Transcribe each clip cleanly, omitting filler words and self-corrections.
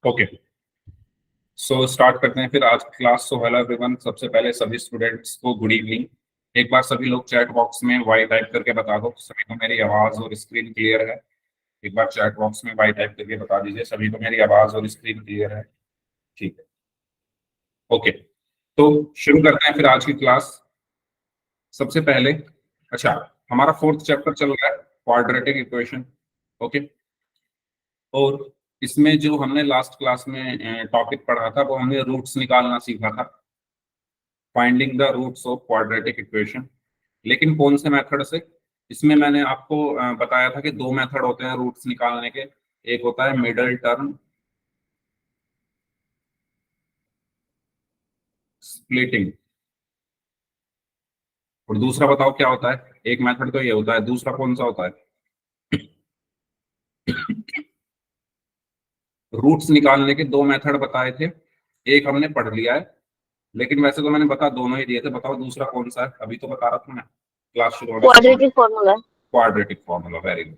Okay, so start करते हैं फिर आज की क्लास। सो हेलो एवरीवन, सबसे पहले सभी स्टूडेंट्स को गुड इवनिंग। एक बार सभी लोग चैट बॉक्स में वाई टाइप करके बता दो सभी को मेरी आवाज और स्क्रीन क्लियर है। एक बार चैट बॉक्स में वाई टाइप करके बता दीजिए सभी को मेरी आवाज और स्क्रीन क्लियर है। ठीक है, ओके, तो शुरू करते हैं फिर आज की क्लास। सबसे पहले अच्छा, हमारा फोर्थ चैप्टर चल रहा है क्वाड्रेटिक इक्वेशन। ओके, और इसमें जो हमने लास्ट क्लास में टॉपिक पढ़ा था वो हमने रूट्स निकालना सीखा था, finding the roots of quadratic equation. लेकिन कौन से मेथड से? इसमें मैंने आपको बताया था कि दो मेथड होते हैं रूट्स निकालने के। एक होता है मिडल टर्म स्प्लिटिंग, और दूसरा बताओ क्या होता है। एक मेथड तो ये होता है, दूसरा कौन सा होता है? रूट्स निकालने के दो मेथड बताए थे, एक हमने पढ़ लिया है, लेकिन वैसे तो मैंने बता दोनों ही दिए थे। बताओ दूसरा कौन सा है? अभी तो बता रहा था मैं क्लास शुरू होने से पहले। Quadratic formula. Quadratic formula, very good,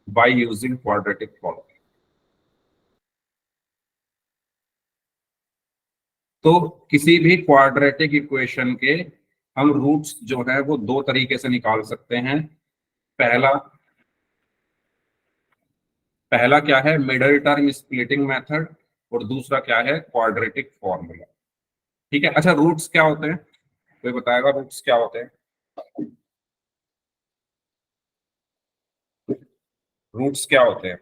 by using quadratic formula. तो किसी भी क्वाड्रेटिक इक्वेशन के हम रूट्स जो है वो दो तरीके से निकाल सकते हैं। पहला पहला क्या है? मिडल टर्म स्प्लिटिंग मेथड, और दूसरा क्या है? Quadratic formula. ठीक है, अच्छा रूट्स क्या होते हैं? कोई बताएगा रूट्स क्या होते हैं? रूट्स क्या होते हैं?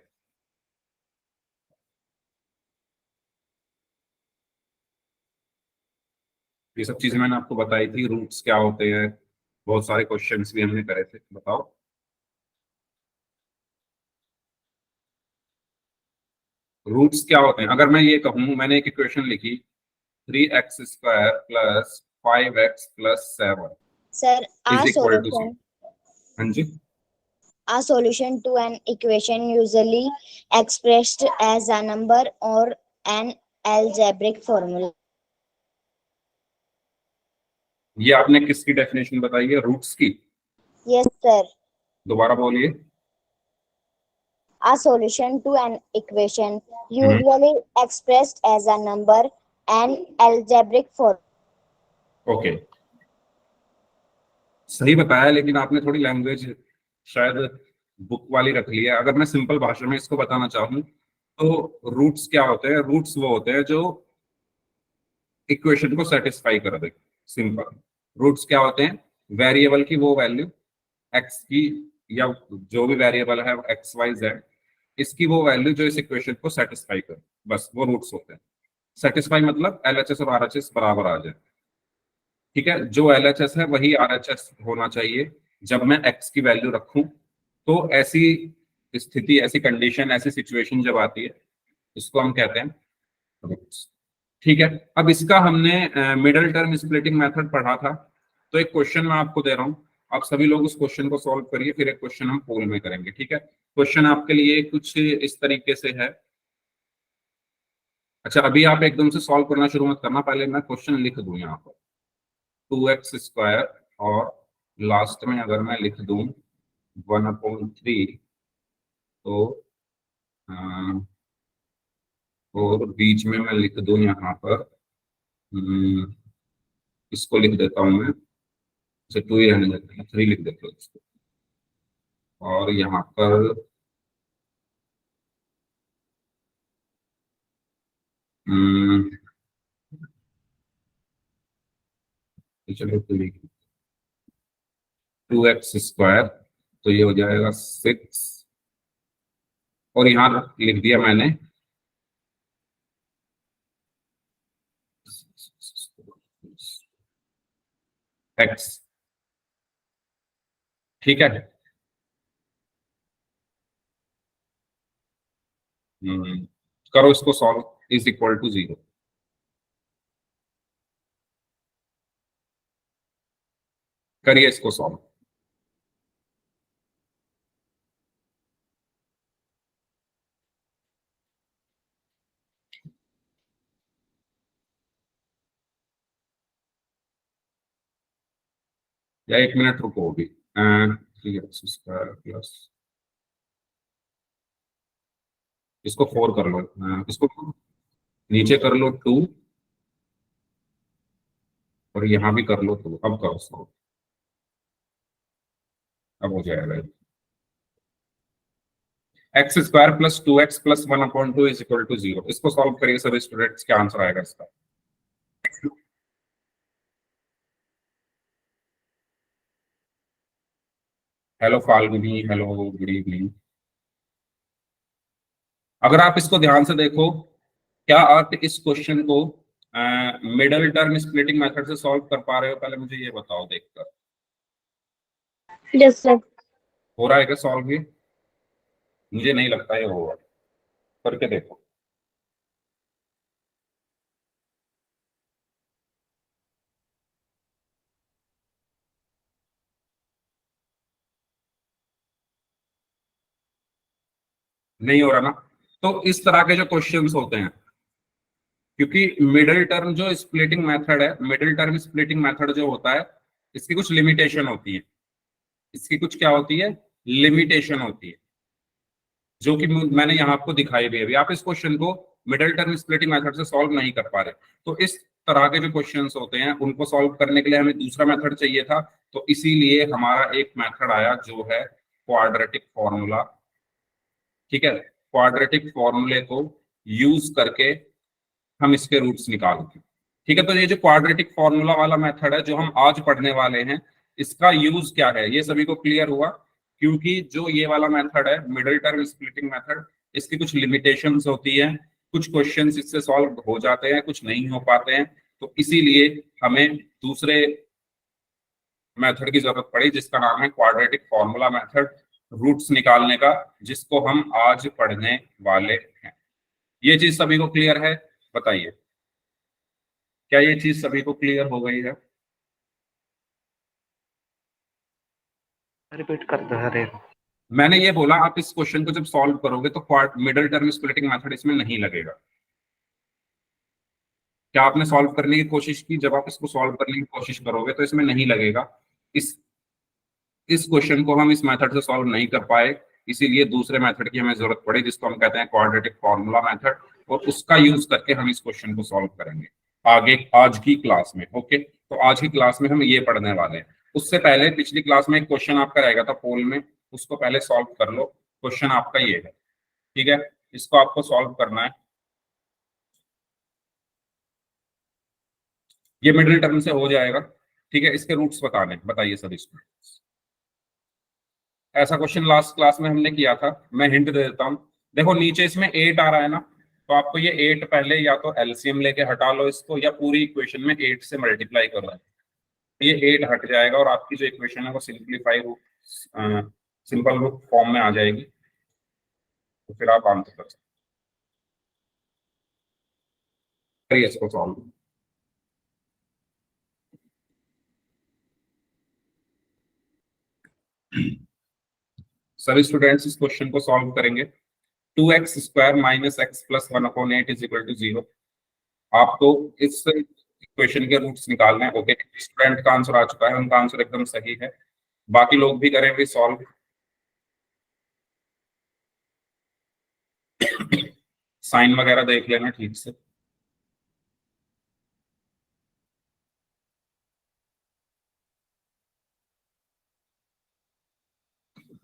ये सब चीजें मैंने आपको बताई थी, रूट्स क्या होते हैं, बहुत सारे क्वेश्चंस भी हमने करे थे। बताओ रूट्स क्या होते हैं। अगर मैं ये कहूँ, मैंने एक इक्वेशन लिखी 3x² plus 5x+7 Sir, is our equal to solution 0। हाँ जी, our solution to an equation usually expressed as a number or an algebraic formula. ये आपने किसकी डेफिनेशन बताई है रूट्स की? Yes, sir. दोबारा बोलिए। A solution to an equation hmm, usually expressed as a number and algebraic formula. Okay, सही बताया, लेकिन आपने थोड़ी लैंग्वेज शायद बुक वाली रख ली है। अगर मैं सिंपल भाषा में इसको बताना चाहूँ तो रूट्स क्या होते हैं? रूट्स वो होते हैं जो इक्वेशन को सेटिस्फाई कर दे। सिंपल, रूट्स क्या होते हैं? वेरिएबल की वो वैल्यू एक्स की, या जो भी वेरिएबल है एक्स वाई जेड, इसकी वो वैल्यू जो इस इक्वेशन को सेटिस्फाई करे, बस वो रूट्स होते हैं। सेटिस्फाई मतलब एलएचएस और आरएचएस बराबर आ जाए। ठीक है, जो एलएचएस है वही आरएचएस होना चाहिए जब मैं एक्स की वैल्यू रखूं। तो ऐसी स्थिति, ऐसी कंडीशन, ऐसी सिचुएशन जब आती है, इसको हम कहते हैं रूट्स। ठीक है, अब इसका हमने मिडल टर्म स्प्लिटिंग मेथड पढ़ा था। तो एक क्वेश्चन मैं आपको दे रहा हूं, आप सभी लोग उस क्वेश्चन को सॉल्व करिए, फिर एक क्वेश्चन हम पोल में करेंगे। ठीक है, क्वेश्चन आपके लिए कुछ इस तरीके से है। अच्छा, अभी आप एकदम से सॉल्व करना शुरू मत करना, पहले मैं क्वेश्चन लिख दूं यहाँ पर। 2x², और लास्ट में अगर मैं लिख दूं 1/3, तो अ, और बीच में मैं लिख दूं यहाँ पर, इसको लिख देता हूँ मैं, जैसे 2 ही रहने देते हैं, 3 लिख देते हैं इसको। और यहाँ पर चलो 2x², तो ये हो जाएगा 6, और यहाँ लिख दिया मैंने x। ठीक है, हम्म, करो इसको सॉल्व, इज इक्वल टू 0। करिए इसको सॉल्व। या एक मिनट रुको अभी। 3x² प्लस, इसको 4 कर लो, इसको नीचे कर लो 2 और यहां भी कर लो 2। अब करो सॉल्व, अब हो जाएगा। X square plus 2x plus 1/2 is equal to 0। इसको सॉल्व करिए सभी स्टूडेंट्स, क्या आंसर आएगा इसका? Hello Falguni, hello, good evening. अगर आप इसको ध्यान से देखो, क्या आप इस क्वेश्चन को मिडल टर्म स्प्लिटिंग मेथड से सॉल्व कर पा रहे हो? पहले मुझे ये बताओ देखकर। Yes, sir. हो रहा है क्या सॉल्व ये? मुझे नहीं लगता ये होगा, करके देखो। नहीं हो रहा ना? तो इस तरह के जो क्वेश्चंस होते हैं, क्योंकि मिडिल टर्म जो स्प्लिटिंग मेथड है, मिडिल टर्म स्प्लिटिंग मेथड जो होता है, इसकी कुछ लिमिटेशन होती है। इसकी कुछ क्या होती है? लिमिटेशन होती है, जो कि मैंने यहाँ आपको दिखाई भी है। अभी आप इस क्वेश्चन को मिडिल टर्म स्प्लिटिंग मेथड से सॉल्व नहीं कर पा रहे, तो इस तरह के जो क्वेश्चंस होते हैं उनको सॉल्व करने के लिए हमें दूसरा मेथड चाहिए था। तो इसीलिए हमारा एक मेथड आया जो है क्वाड्रेटिक फॉर्मूला। ठीक है, क्वाड्रेटिक फॉर्मूले को यूज करके हम इसके रूट्स निकालते हैं। ठीक है, तो ये जो क्वाड्रेटिक फॉर्मूला वाला मेथड है जो हम आज पढ़ने वाले हैं, इसका यूज क्या है ये सभी को क्लियर हुआ? क्योंकि जो ये वाला मेथड है मिडिल टर्म स्प्लिटिंग मेथड, इसकी कुछ लिमिटेशंस होती है। कुछ क्वेश्चंस इससे सॉल्व हो जाते हैं, कुछ नहीं हो पाते हैं। तो इसीलिए हमें दूसरे मेथड की जरूरत पड़ी जिसका नाम है क्वाड्रेटिक फॉर्मूला मेथड, रूट्स निकालने का, जिसको हम आज पढ़ने वाले हैं। ये चीज सभी को क्लियर है? बताइए, क्या ये चीज सभी को क्लियर हो गई है? रिपीट कर दो अरे। मैंने ये बोला आप इस क्वेश्चन को जब सॉल्व करोगे तो मिडिल टर्म स्प्लिटिंग मेथड इसमें नहीं लगेगा। क्या आपने सॉल्व करने की कोशिश की? जब आप इसको सॉल्व करने की कोशिश करोगे तो इसमें नहीं लगेगा। इस इस क्वेश्चन को हम इस मेथड से सॉल्व नहीं कर पाए, इसीलिए दूसरे मेथड की हमें जरूरत पड़ी जिसको हम कहते हैं क्वाड्रेटिक फॉर्मूला मेथड, और उसका यूज करके हम इस क्वेश्चन को सॉल्व करेंगे आगे आज की क्लास में। ओके, तो आज की क्लास में हम ये पढ़ने वाले हैं। उससे पहले पिछली क्लास में एक क्वेश्चन आपका रहेगा था पोल में, उसको पहले सॉल्व कर लो। क्वेश्चन आपका ये है, ठीक है, इसको आपको सॉल्व करना है। ये मिडिल टर्म से हो जाएगा। ठीक है, इसके रूट्स बताने, बताइए सर इसको। ऐसा क्वेश्चन लास्ट क्लास में हमने किया था, मैं हिंट दे देता हूँ। देखो नीचे इसमें 8 आ रहा है ना, तो आपको ये 8 पहले या तो एलसीएम लेके हटा लो इसको, या पूरी इक्वेशन में 8 से मल्टीप्लाई करो। ये 8 हट जाएगा और आपकी जो इक्वेशन है वो सिंपलीफाई रूप, सिंपल रूप फॉर्म में आ जाएगी। तो फिर आप आंसर कर सकते, करिए इसको सॉल्व। सभी स्टूडेंट्स इस क्वेश्चन को सॉल्व करेंगे। 2x² minus x plus 1/8 is equal to 0। आपको इस इक्वेशन के रूट्स निकालने हैं। ओके, स्टूडेंट का आंसर आ चुका है, उनका आंसर एकदम सही है। बाकी लोग भी करेंगे सॉल्व। साइन वगैरह देख लेना ठीक से।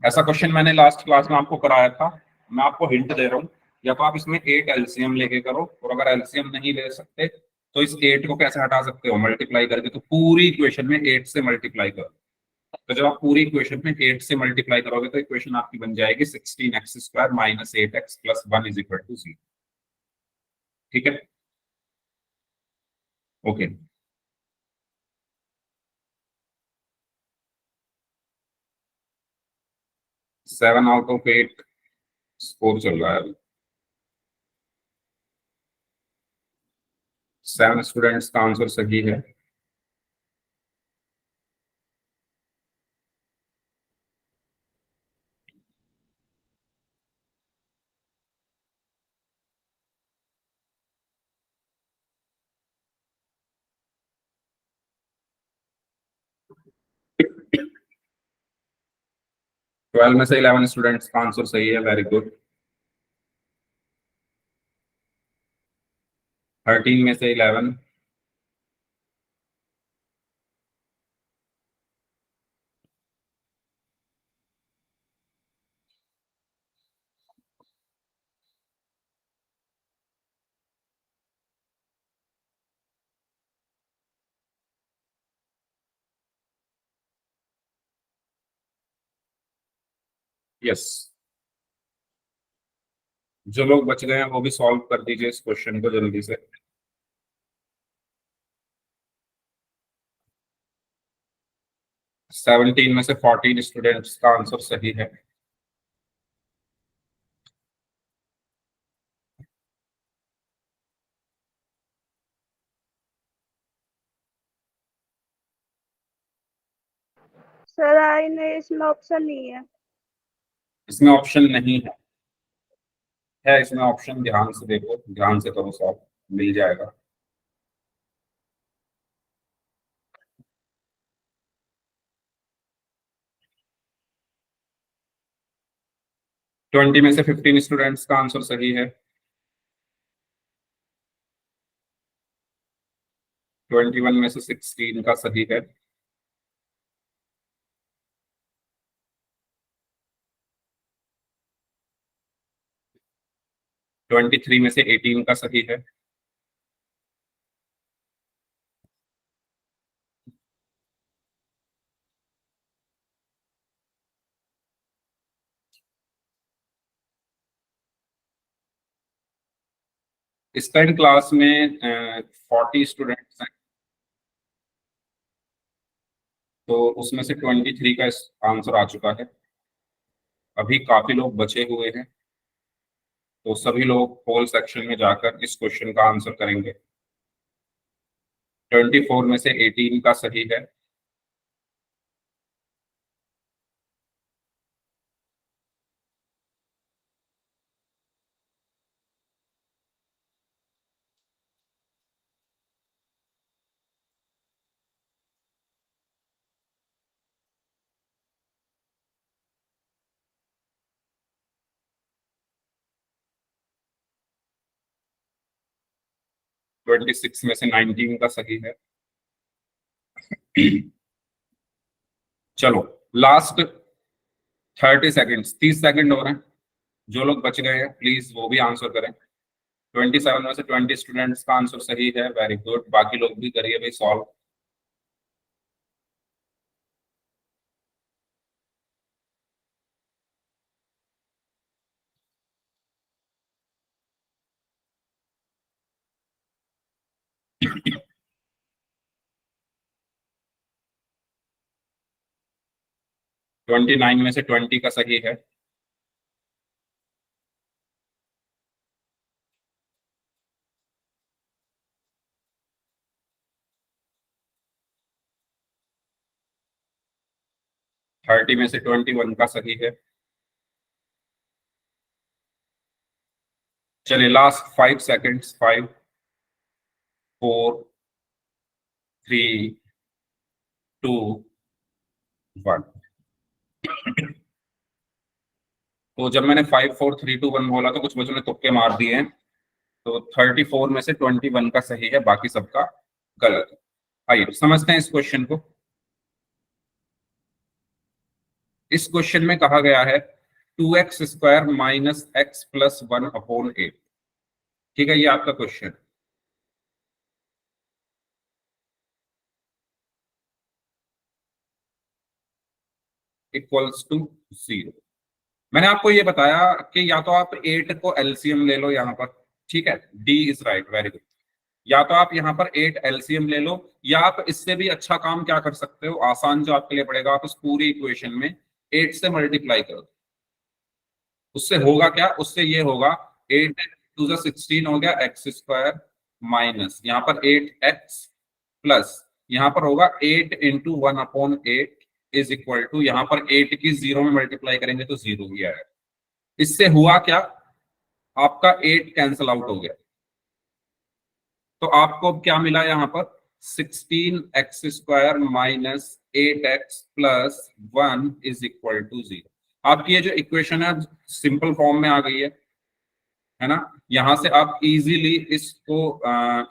ऐसा क्वेश्चन मैंने लास्ट क्लास में आपको कराया था, मैं आपको हिंट दे रहा हूँ। या तो आप इसमें 8 एलसीएम लेके करो, और अगर एलसीएम नहीं ले सकते तो इस 8 को कैसे हटा सकते हो? मल्टीप्लाई करके। तो पूरी इक्वेशन में 8 से मल्टीप्लाई करो। तो जब आप पूरी इक्वेशन में 8 से मल्टीप्लाई करोगे तो इक्वेशन आपकी बन जाएगी 16x² minus 8x plus 1 is equal to 0। ठीक है, ओके। 7 आउट ऑफ 8 स्कोर चल रहा है अभी। 7 स्टूडेंट्स का आंसर सही है। ट्वेल्व में से 11 स्टूडेंट्स का आंसर सही है, वेरी गुड। 13 में से 11, यस। जो लोग बच गए हैं वो भी सॉल्व कर दीजिए इस क्वेश्चन को जल्दी से। सेवनटीन में से 14 स्टूडेंट्स का आंसर सही है। सर आई नहीं, इसमें ऑप्शन नहीं है। इसमें ऑप्शन नहीं है इसमें ऑप्शन, ध्यान से देखो, ध्यान से करो, सॉल्व मिल जाएगा। ट्वेंटी में से 15 स्टूडेंट्स का आंसर सही है। 21 में से 16 का सही है। 23 में से 18 का सही है। इस टाइम क्लास में 40 स्टूडेंट्स हैं, तो उसमें से 23 का आंसर आ चुका है। अभी काफी लोग बचे हुए हैं, तो सभी लोग पोल सेक्शन में जाकर इस क्वेश्चन का आंसर करेंगे। 24 में से 18 का सही है। 26 में से 19 का सही है। चलो लास्ट 30 सेकेंड्स, 30 सेकंड हो रहे हैं। जो लोग बच गए हैं प्लीज वो भी आंसर करें। 27 में से 20 स्टूडेंट्स का आंसर सही है, वेरी गुड। बाकी लोग भी करिए भाई सॉल्व। ट्वेंटी नाइन में से 20 का सही है। 30 में से 21 का सही है। चलिए लास्ट 5 सेकेंड्स, 5, 4, 3, 2, 1। तो जब मैंने 5, 4, 3, 2, 1 बोला तो कुछ बच्चों ने तुक्के मार दिए हैं। तो 34 में से 21 का सही है, बाकी सबका गलत है। आइए समझते हैं इस क्वेश्चन को। इस क्वेश्चन में कहा गया है 2x square minus x plus 1/8। ठीक है, ये आपका क्वेश्चन। Equals to 0। मैंने आपको ये बताया कि या तो आप 8 को एलसीएम ले लो यहाँ पर, ठीक है, D is right, very good. या तो आप यहाँ पर 8 एलसीएम ले लो, या आप इससे भी अच्छा काम क्या कर सकते हो, आसान जो आपके लिए पड़ेगा, आप इस पूरी इक्वेशन में 8 से मल्टीप्लाई करो। उससे होगा क्या, उससे ये होगा 8 टू द 16 हो गया एक्स स्क्वायर माइनस यहाँ पर 8x प्लस यहाँ पर होगा 8 इंटू 1/8 इज इक्वल टू, यहाँ पर 8 की 0 में मल्टीप्लाई करेंगे तो 0 ही आएगा। इससे हुआ क्या, आपका 8 कैंसल आउट हो गया, तो आपको क्या मिला यहाँ पर 16x² minus 8x plus 1 is equal to 0। आपकी ये जो इक्वेशन है सिंपल फॉर्म में आ गई है। है ना। यहां से आप इजीली इसको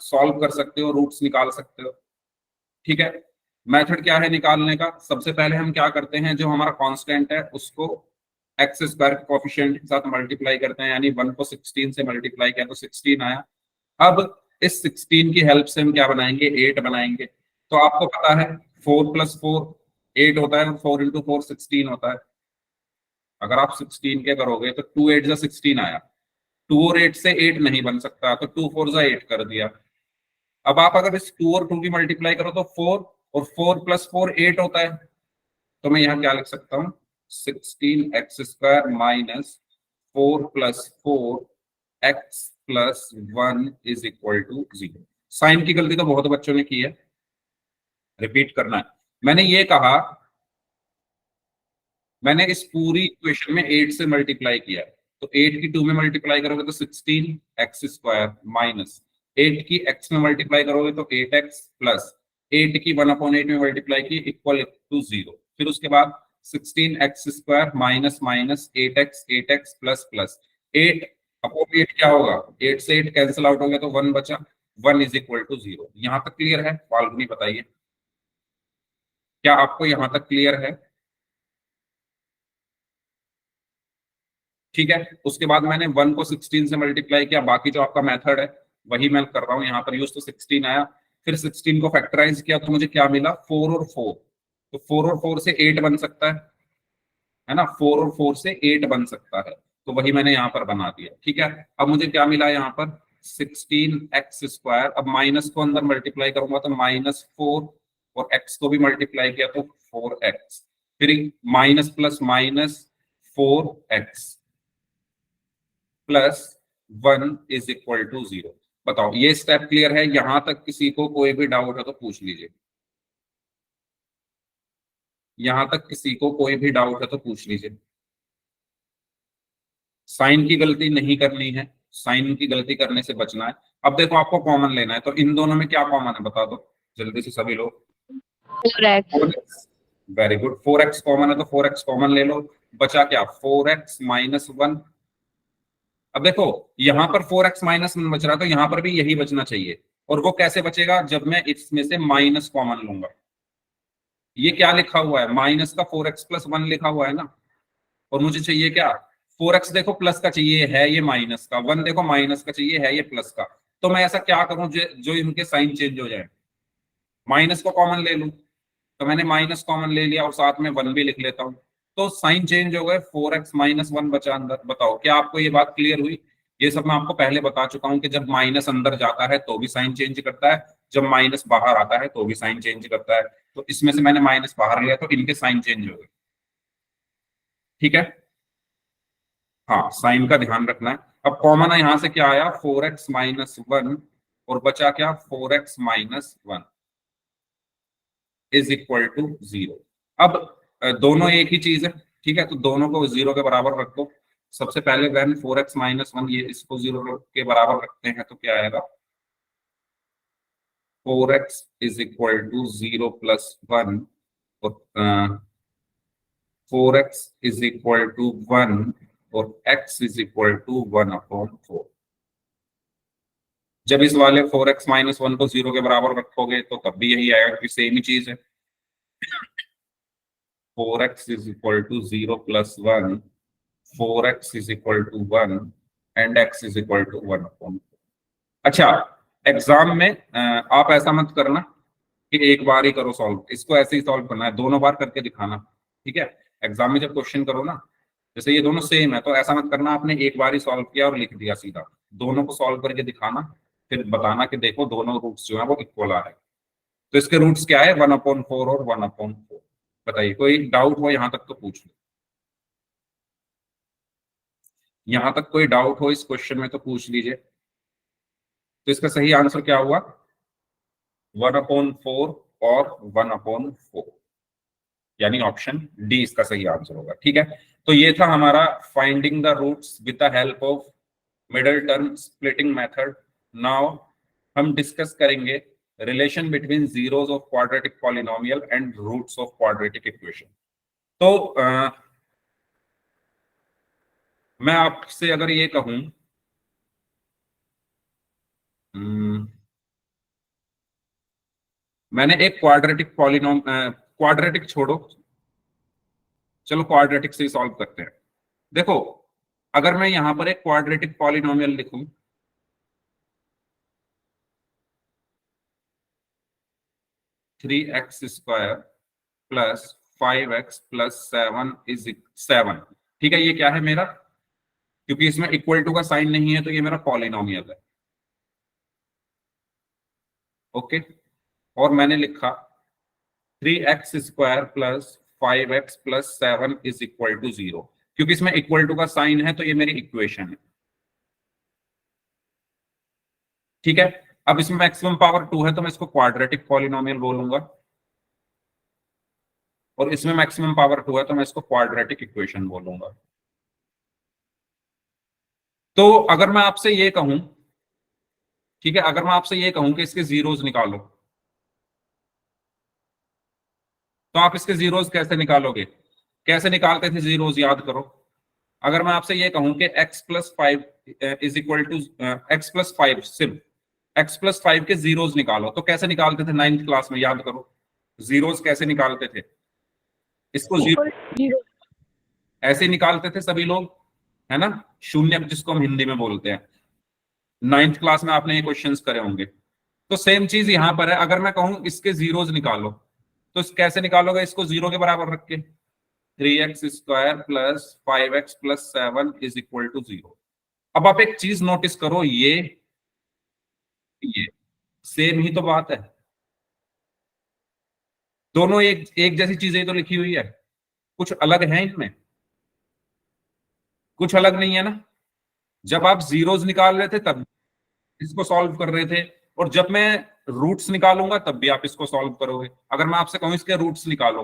सॉल्व कर सकते हो, रूट्स निकाल सकते हो। ठीक है, मेथड क्या है निकालने का? सबसे पहले हम क्या करते हैं, जो हमारा कांस्टेंट है उसको एक्स स्क्वायर कोफिशिएंट के साथ मल्टीप्लाई करते हैं, यानी 1 को 16 से मल्टीप्लाई किया तो 16 आया। अब इस 16 की हेल्प से हम क्या बनाएंगे, 8 बनाएंगे। तो आपको पता है 4 + 4 8 होता है, 4 × 4 16 होता है। अगर आप 16 के करोगे तो 2 8 जा 16 आया। 2 और 8 से 8 नहीं बन सकता, तो 2 4 जा 8 कर दिया। अब आप अगर इस 2 और 2 की मल्टीप्लाई करो तो 4 और 4 + 4 8 होता है। तो मैं यहाँ क्या लिख सकता हूँ, 16x² माइनस 4 + 4x + 1 = 0। साइन की गलती तो बहुत बच्चों ने की है, रिपीट करना है। मैंने ये कहा, मैंने इस पूरी इक्वेशन में 8 से मल्टीप्लाई किया है, तो 8 की 2 में मल्टीप्लाई करोगे तो 16x² माइनस 8 की x में मल्टीप्लाई करोगे तो 8x प्लस 8 की 1/8 में मल्टीप्लाई की = 0। फिर उसके बाद 16x² minus minus 8x plus plus 8/8 क्या होगा, 8 से 8 कैंसिल आउट हो गया तो 1 बचा, 1 = 0। यहां तक क्लियर है? फाल्गुनी बताइए, क्या आपको यहां तक क्लियर है? ठीक है, उसके बाद मैंने 1 को 16 से मल्टीप्लाई किया, बाकी जो आपका मेथड है वही मैं कर रहा हूं यहाँ पर यूज। तो 16 आया, फिर 16 को फैक्टराइज किया तो मुझे क्या मिला, 4 और 4। तो 4 और 4 से 8 बन सकता है ना, 4 और 4 से 8 बन सकता है, तो वही मैंने यहाँ पर बना दिया। ठीक है, अब मुझे क्या मिला यहाँ पर, 16x²। अब माइनस को अंदर मल्टीप्लाई करूंगा तो -4 और x को भी मल्टीप्लाई किया तो 4x, फिर माइनस प्लस माइनस 4x + 1 = 0। बताओ, ये स्टेप क्लियर है? यहां तक किसी को कोई भी डाउट है तो पूछ लीजिए। यहां तक किसी को कोई भी डाउट है तो पूछ लीजिए। साइन की गलती नहीं करनी है, साइन की गलती करने से बचना है। अब देखो, आपको कॉमन लेना है, तो इन दोनों में क्या कॉमन है बता दो जल्दी से सभी लोग। 4x। Very good, 4x common है तो 4x कॉमन ले लो। बचा क्या, 4x - 1। अब देखो, यहां पर 4x - 1 बच रहा, तो यहां पर भी यही बचना चाहिए। और वो कैसे बचेगा, जब मैं इसमें से माइनस कॉमन लूंगा। ये क्या लिखा हुआ है, माइनस का 4x + 1 लिखा हुआ है ना, और मुझे चाहिए क्या, 4x देखो प्लस का चाहिए है, ये माइनस का, 1 देखो माइनस का चाहिए है, ये प्लस का। तो मैं ऐसा क्या करूं जो इनके साइन चेंज हो जाए, माइनस को कॉमन ले लूं। तो मैंने माइनस कॉमन ले लिया और साथ में 1 भी लिख लेता हूं, तो साइन चेंज हो गए, 4x - 1 बचा अंदर। बताओ, क्या आपको ये बात क्लियर हुई? ये सब मैं आपको पहले बता चुका हूं कि जब माइनस अंदर जाता है तो भी साइन चेंज करता है, जब माइनस बाहर आता है तो भी साइन चेंज करता है। तो इसमें से मैंने माइनस बाहर लिया तो इनके साइन चेंज हो गए। ठीक है, हाँ, साइन का ध्यान रखना है। अब कॉमन है, यहां से क्या आया, 4x - 1, और बचा क्या, 4x - 1 = 0। अब दोनों एक ही चीज है, ठीक है, तो दोनों को 0 के बराबर रख दो। सबसे पहले वैन 4x - 1, ये इसको 0 के बराबर रखते हैं तो क्या आएगा, 4x = 0 + 1, और 4x = 1 और x = 1/4। जब इस वाले 4x - 1 को 0 के बराबर रखोगे तो तब भी यही आएगा, क्योंकि सेम ही चीज है। 4x = 0 + 1, 4x = 1 and x = 1/4। अच्छा, एग्जाम में आप ऐसा मत करना कि एक बार ही करो सॉल्व, इसको ऐसे ही सॉल्व करना है, दोनों बार करके दिखाना। ठीक है, एग्जाम में जब क्वेश्चन करो ना, जैसे ये दोनों सेम है, तो ऐसा मत करना आपने एक बार ही सॉल्व किया और लिख दिया सीधा। दोनों को सॉल्व करके दिखाना, फिर बताना कि देखो दोनों रूट्स जो है वो इक्वल आ रहे हैं। तो इसके रूट्स क्या है, 1/4 और 1/4। बताइए, कोई डाउट हो यहां तक तो पूछ लो। यहां तक कोई डाउट हो इस क्वेश्चन में तो पूछ लीजिए। तो इसका सही आंसर क्या हुआ, 1/4 और 1/4, यानी ऑप्शन डी इसका सही आंसर होगा। ठीक है, तो ये था हमारा finding the roots with the help of middle term splitting method. Now हम डिस्कस करेंगे relation between zeros of quadratic polynomial and roots of quadratic equation. तो मैं आपसे अगर ये कहूं मैंने एक क्वाड्रेटिक पॉलिनोम, क्वाड्रेटिक छोड़ो, चलो क्वाड्रेटिक से ही सॉल्व करते हैं। देखो अगर मैं यहां पर एक क्वाड्रेटिक पॉलिनोमियल लिखूं, three x square plus 5x plus 7 ठीक है, ये क्या है मेरा, क्योंकि इसमें इक्वल टू का साइन नहीं है तो ये मेरा पॉलिनोमियल है। ओके, और मैंने लिखा 3x square plus 5x plus 7 is equal to 0, क्योंकि इसमें इक्वल टू का साइन है तो ये मेरी इक्वेशन है। ठीक है, अब इसमें मैक्सिमम पावर 2 है तो मैं इसको क्वाड्रेटिक पॉलिनोमियल बोलूंगा, और इसमें मैक्सिमम पावर 2 है तो मैं इसको क्वाड्रेटिक इक्वेशन बोलूंगा। तो अगर मैं आपसे ये कहूं, ठीक है, अगर मैं आपसे ये कहूं कि इसके जीरोस निकालो, तो आप इसके जीरोस कैसे निकालोगे? कैसे निकालते थे जीरोस, याद करो। अगर मैं आपसे ये कहूं कि x plus 5 is equal to x plus 5, सिर्फ x प्लस 5 के जीरोस निकालो, तो कैसे निकालते थे 9th क्लास में, याद करो। जीरोस कैसे निकालते थे? इसको जीरो ऐसे निकालते थे सभी लोग, है ना, शून्य जिसको हम हिंदी में बोलते हैं। 9th क्लास में आपने ये क्वेश्चंस करे होंगे। तो सेम चीज यहां पर है, अगर मैं कहूं इसके जीरोस निकालो, तो कैसे निकालोगे? इसको जीरो के बराबर रख के 3x square plus 5x plus 7 is equal to 0। अब आप एक चीज नोटिस करो, ये सेम ही तो बात है, दोनों एक एक जैसी चीजें तो लिखी हुई है, कुछ अलग है इनमें? कुछ अलग नहीं है ना। जब आप जीरोस निकाल रहे थे तब इसको सॉल्व कर रहे थे, और जब मैं रूट्स निकालूंगा तब भी आप इसको सॉल्व करोगे। अगर मैं आपसे कहूं इसके रूट्स निकालो,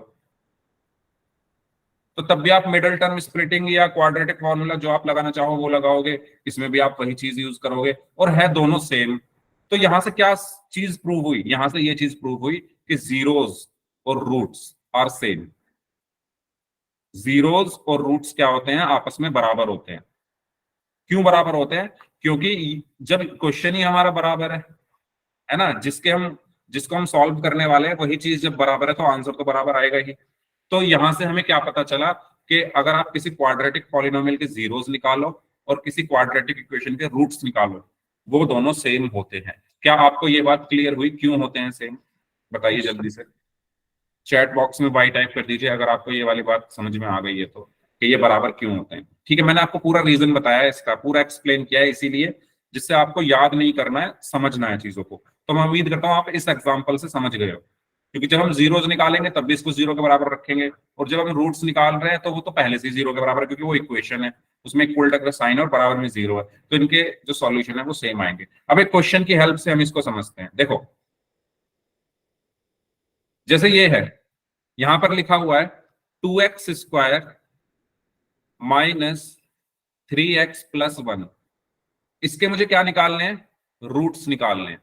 तो तब भी आप मिडिल टर्म स्प्लिटिंग या क्वाड्रेटिक फॉर्मूला जो आप लगाना चाहो वो लगाओगे, इसमें भी आप वही चीज यूज करोगे, और है दोनों सेम। तो यहां से क्या चीज प्रूव हुई? यहां से ये चीज प्रूव हुई कि जीरोस और रूट्स आर सेम। जीरोस और रूट्स क्या होते हैं? आपस में बराबर होते हैं। क्यों बराबर होते हैं? क्योंकि जब क्वेश्चन ही हमारा बराबर है ना, जिसको हम सॉल्व करने वाले हैं, वही चीज जब बराबर है तो आंसर तो बराबर आएगा ही। तो यहां से हमें क्या पता चला कि अगर आप किसी क्वाड्रेटिक पॉलिनोमियल के जीरोस निकालो और किसी क्वाड्रेटिक इक्वेशन के रूट्स निकालो, वो दोनों सेम होते हैं। क्या आपको ये बात क्लियर हुई क्यों होते हैं सेम? बताइए जल्दी से, चैट बॉक्स में वाई टाइप कर दीजिए अगर आपको ये वाली बात समझ में आ गई है तो, कि ये बराबर क्यों होते हैं। ठीक है, मैंने आपको पूरा रीजन बताया है, इसका पूरा एक्सप्लेन किया है, इसीलिए जिससे आपको याद नहीं करना है, समझना है चीजों को। तो मैं उम्मीद करता हूं आप इस एग्जांपल से समझ गए हो, क्योंकि जब हम जीरोस निकालेंगे तब भी इसको जीरो के बराबर रखेंगे, और जब हम रूट्स निकाल रहे हैं तो वो तो पहले से जीरो के बराबर है, क्योंकि वो इक्वेशन है, उसमें इक्वल का साइन और बराबर में जीरो है, तो इनके जो सॉल्यूशन है वो सेम आएंगे। अब एक क्वेश्चन की हेल्प से हम इसको समझते हैं। देखो जैसे ये है, यहां पर लिखा हुआ है 2x square minus 3x plus 1। इसके मुझे क्या निकालने हैं? रूट्स निकालने हैं।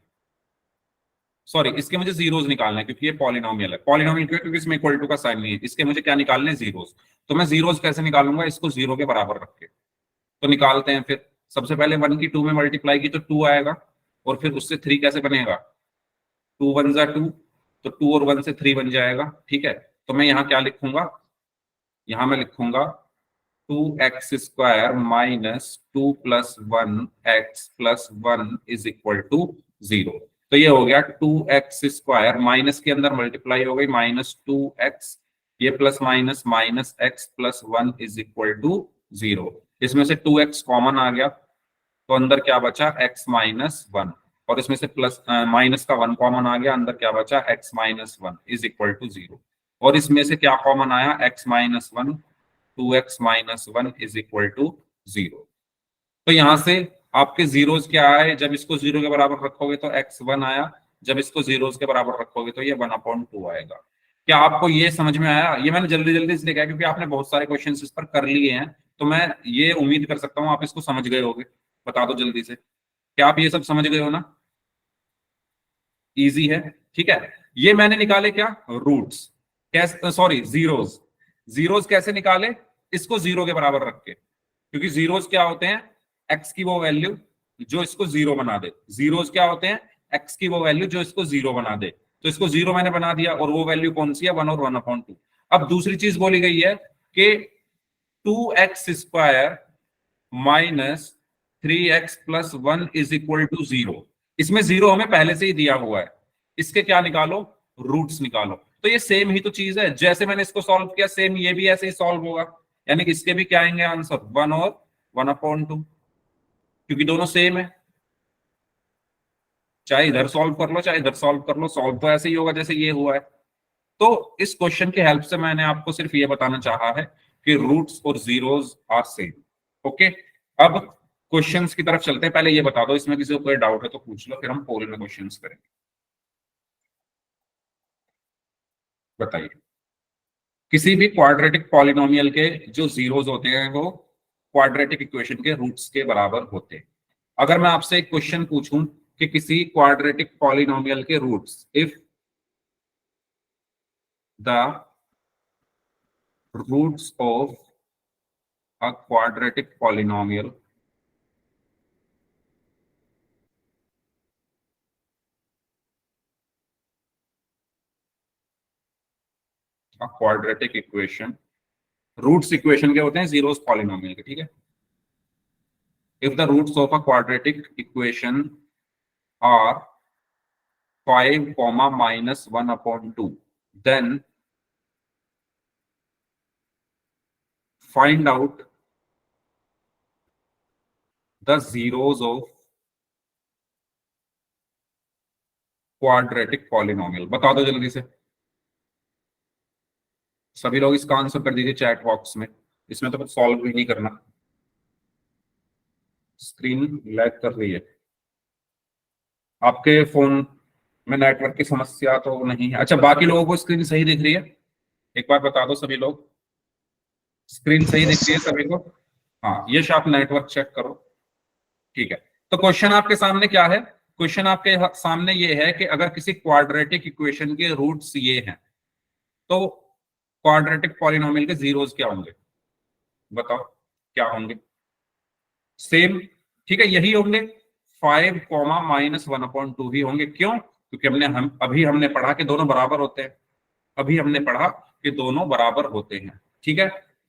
सॉरी, इसके मुझे जीरोस निकालना है, क्योंकि ये पॉलिनोमियल है। पॉलिनोमियल क्यों? क्योंकि इसमें इक्वल टू का साइन नहीं है। इसके मुझे क्या निकालने हैं? जीरोस। तो मैं जीरोस कैसे निकालूंगा? इसको जीरो के बराबर रख के। तो निकालते हैं फिर। सबसे पहले 1 की 2 में मल्टीप्लाई की तो 2 आएगा, और फिर उससे 3 कैसे बनेगा? 2 1 जा 2, तो 2 और 1 से 3 बन जाएगा। ठीक है, तो मैं यहाँ क्या लिखूंगा? यहाँ मैं लिखूंगा 2x square minus 2 plus 1x plus 1 is equal to 0। तो ये हो गया 2x स्क्वायर, माइनस के अंदर मल्टीप्लाई हो गई, माइनस 2x, ये plus minus minus x plus 1 is equal to 0। इसमें से 2x कॉमन आ गया, तो अंदर क्या बचा? x माइनस 1, और इसमें से प्लस माइनस का 1 कॉमन आ गया, अंदर क्या बचा? x minus 1 is equal to 0। और इसमें से क्या कॉमन आया? x minus 1, 2x minus 1 is equal to 0। तो यहां से आपके जीरोस क्या आए? जब इसको जीरो के बराबर रखोगे तो x 1 आया, जब इसको जीरोस के बराबर रखोगे तो ये 1/2 आएगा। क्या आपको ये समझ में आया? ये मैंने जल्दी जल्दी इसलिए कहा क्योंकि आपने बहुत सारे क्वेश्चन इस पर कर लिए हैं, तो मैं ये उम्मीद कर सकता हूँ आप इसको समझ गए होगे। बता दो जल्दी से, क्या आप ये सब समझ गए हो ना? इजी है, ठीक है। ये मैंने निकाले क्या? रूट्स। कैसे? Sorry, zeros. जीरोस कैसे निकाले? इसको जीरो के बराबर रख के, क्योंकि जीरोस क्या होते हैं? एक्स की वो वैल्यू जो इसको जीरो बना दे। जीरोस क्या होते हैं? एक्स की वो वैल्यू जो इसको जीरो बना दे। तो इसको 0 मैंने बना दिया, और वो वैल्यू कौन सी है, 1 और 1/2। अब दूसरी चीज बोली गई है कि 2x² minus 3x plus 1 is equal to 0। इसमें 0 हमें पहले से ही दिया हुआ है, इसके क्या निकालो, रूट्स निकालो। तो ये सेम ही तो चीज है, जैसे मैंने इसको सॉल्व किया सेम ये भी ऐसे ही सॉल्व होगा, यानी कि इसके भी क्या आएंगे आंसर, 1 और 1/2, क्योंकि दोनों सेम है। चाहे इधर सॉल्व कर लो चाहे इधर सॉल्व कर लो, सॉल्व तो ऐसे ही होगा जैसे ये हुआ है। तो इस क्वेश्चन की हेल्प से मैंने आपको सिर्फ ये बताना चाहा है कि रूट्स और जीरोस आर सेम। ओके, अब क्वेश्चंस की तरफ चलते हैं। पहले ये बता दो, इसमें किसी को कोई डाउट है तो पूछ लो, फिर हम पोल में क्वेश्चंस करेंगे। बताइए, किसी भी क्वाड्रेटिक पॉलिनोमियल के जो जीरोस होते हैं वो क्वाड्रेटिक इक्वेशन के रूट्स के बराबर होते हैं। अगर मैं आपसे एक क्वेश्चन पूछूं कि किसी क्वाड्रेटिक पॉलिनोमियल के roots, if the roots of a quadratic polynomial quadratic equation, roots equation के होते हैं जीरोस पॉलिनोमियल के, ठीक है। If the roots of a quadratic equation are 5 minus 1/2, then find out the zeros of quadratic polynomial. बता दो जल्दी से सभी लोग, इसका आंसर कर दीजिए चैट बॉक्स में। इसमें तो कुछ सॉल्व भी नहीं करना। स्क्रीन लैग कर रही है, आपके फोन में नेटवर्क की समस्या तो नहीं है? अच्छा, बाकी लोगों को स्क्रीन सही दिख रही है? एक बार बता दो सभी लोग, स्क्रीन सही दिख रही है सभी को? हाँ, ये आप नेटवर्क चेक करो, ठीक है। तो क्वेश्चन आपके सामने क्या है, क्वेश्चन आपके सामने ये है कि अगर किसी क्वाड्रेटिक इक्वेशन के रूट्स ये हैं तो क्वाड्रेटिक पॉलिनोमियल के जीरोस क्या होंगे, बताओ क्या होंगे? सेम, ठीक है, यही होंगे, 5 माइनस 1/2 ही होंगे। क्यों? क्योंकि हमने पढ़ा कि दोनों बराबर होते हैं, अभी हमने पढ़ा कि दोनों बराबर होते हैं, ठीक है।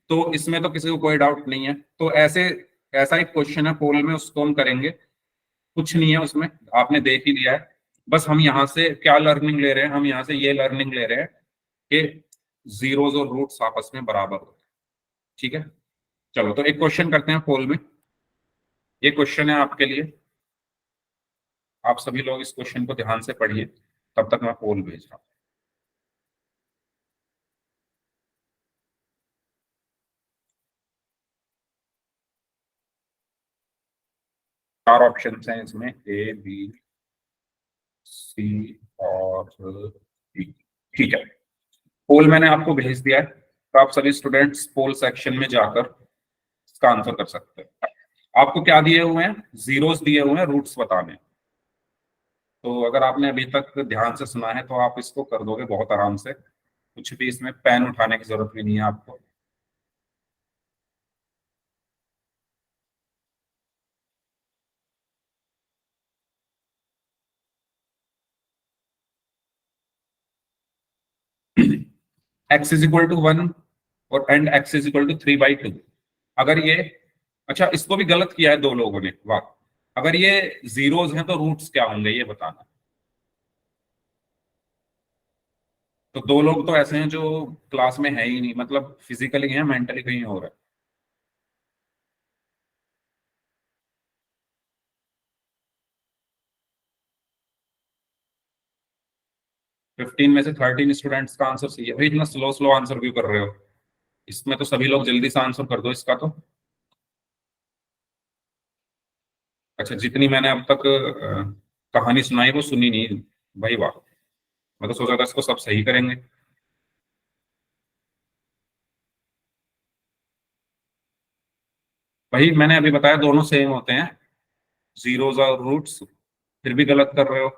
तो इसमें तो किसी को कोई डाउट नहीं है। तो ऐसा एक क्वेश्चन है पोल में, उसको हम करेंगे, कुछ नहीं है उसमें, आपने देख ही लिया है। बस हम यहाँ से क्या लर्निंग ले रहे हैं, हम यहाँ से ये लर्निंग ले रहे हैं कि जीरोस और रूट्स आपस में बराबर होते हैं, ठीक है। चलो, तो एक क्वेश्चन करते हैं पोल में। ये क्वेश्चन है आपके लिए, आप सभी लोग इस क्वेश्चन को ध्यान से पढ़िए, तब तक मैं पोल भेज रहा हूं। 4 ऑप्शन हैं इसमें, ए बी सी और डी, ठीक है। पोल मैंने आपको भेज दिया है, तो आप सभी स्टूडेंट्स पोल सेक्शन में जाकर इसका आंसर कर सकते हैं। आपको क्या दिए हुए हैं, जीरोस दिए हुए हैं, रूट्स बताने। तो अगर आपने अभी तक ध्यान से सुना है तो आप इसको कर दोगे बहुत आराम से, कुछ भी इसमें पेन उठाने की जरूरत भी नहीं है आपको। x इज इक्वल टू 1 और and x is equal to 3/2। अगर ये, अच्छा इसको भी गलत किया है दो लोगों ने, वाह। अगर ये जीरोस हैं तो रूट्स क्या होंगे ये बताना। तो दो लोग तो ऐसे हैं जो क्लास में है ही नहीं, मतलब फिजिकली हैं, मेंटली कहीं और है। 15 में से 13 स्टूडेंट्स का आंसर सही है। भाई इतना स्लो स्लो आंसर क्यों कर रहे हो? इसमें तो सभी लोग जल्दी से आंसर कर दो इसका तो। अच्छा, जितनी मैंने अब तक कहानी सुनाई वो सुनी नहीं, भाई वाह। मैं तो सोचा था इसको सब सही करेंगे। भाई मैंने अभी बताया दोनों सेम होते हैं, जीरोस और रूट्स, फिर भी गलत कर रहे हो।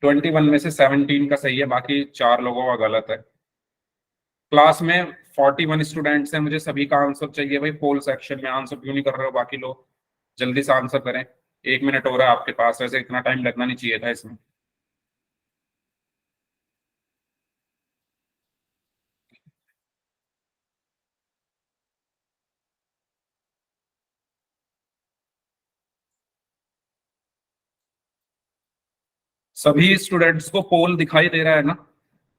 21 में से 17 का सही है, बाकी 4 लोगों का गलत है। क्लास में 41 स्टूडेंट्स हैं, मुझे सभी का आंसर चाहिए भाई। पोल सेक्शन में आंसर क्यों नहीं कर रहे हो बाकी लोग? जल्दी से आंसर करें, 1 मिनट हो रहा है आपके पास, वैसे इतना टाइम लगना नहीं चाहिए था इसमें। सभी स्टूडेंट्स को पोल दिखाई दे रहा है ना?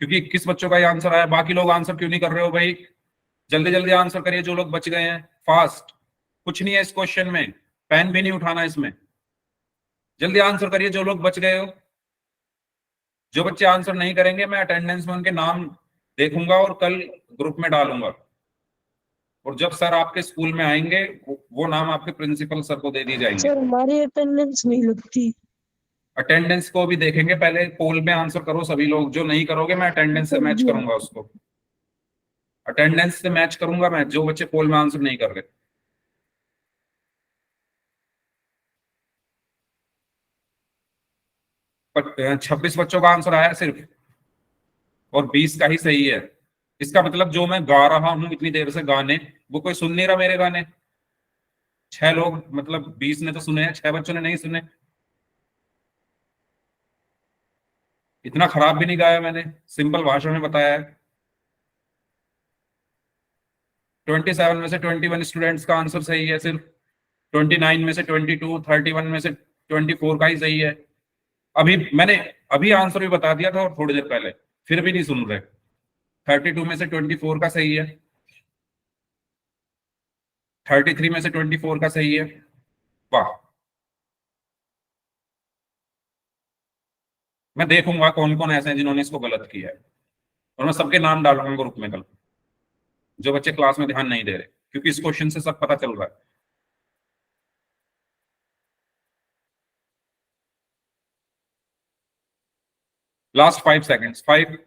क्योंकि किस बच्चों का ये आंसर आया, बाकी लोग आंसर क्यों नहीं कर रहे हो भाई? जल्दी जल्दी आंसर करिए जो लोग बच गए हैं, फास्ट। कुछ नहीं है इस क्वेश्चन में, पेन भी नहीं उठाना इसमें। जल्दी आंसर करिए जो लोग बच गए हो। जो बच्चे आंसर नहीं करेंगे मैं अटेंडेंस में उनके नाम देखूंगा और कल ग्रुप में डालूंगा, और जब सर आपके स्कूल में आएंगे वो नाम आपके प्रिंसिपल सर को दे दिए जाएंगे। सर हमारी अटेंडेंस नहीं लगती। अटेंडेंस को भी देखेंगे, पहले पोल में आंसर करो सभी लोग। जो नहीं करोगे मैं अटेंडेंस से मैच करूंगा उसको, अटेंडेंस से मैच करूंगा मैं, जो बच्चे पोल में आंसर नहीं कर रहे। पर 26 बच्चों का आंसर आया सिर्फ, और 20 का ही सही है। इसका मतलब जो मैं गा रहा हूं इतनी देर से गाने, वो कोई सुन नहीं रहा मेरे गाने। 6 लोग मतलब 20 ने तो सुने हैं, 6 बच्चों ने नहीं सुने। इतना खराब भी नहीं गाया मैंने, सिंपल भाषा में बताया है। 27 में से 21 स्टूडेंट्स का आंसर सही है सिर्फ, 29 में से 22, 31 में से 24 का ही सही है। अभी मैंने अभी आंसर भी बता दिया था और थोड़ी देर पहले, फिर भी नहीं सुन रहे। 32 में से 24 का सही है, 33 में से 24 का सही है। वाह, मैं देखूंगा कौन कौन ऐसे हैं जिन्होंने इसको गलत किया है, और मैं सबके नाम डालूंगा ग्रुप में कल, जो बच्चे क्लास में ध्यान नहीं दे रहे, क्योंकि इस क्वेश्चन से सब पता चल रहा है। Last 5 seconds, 5,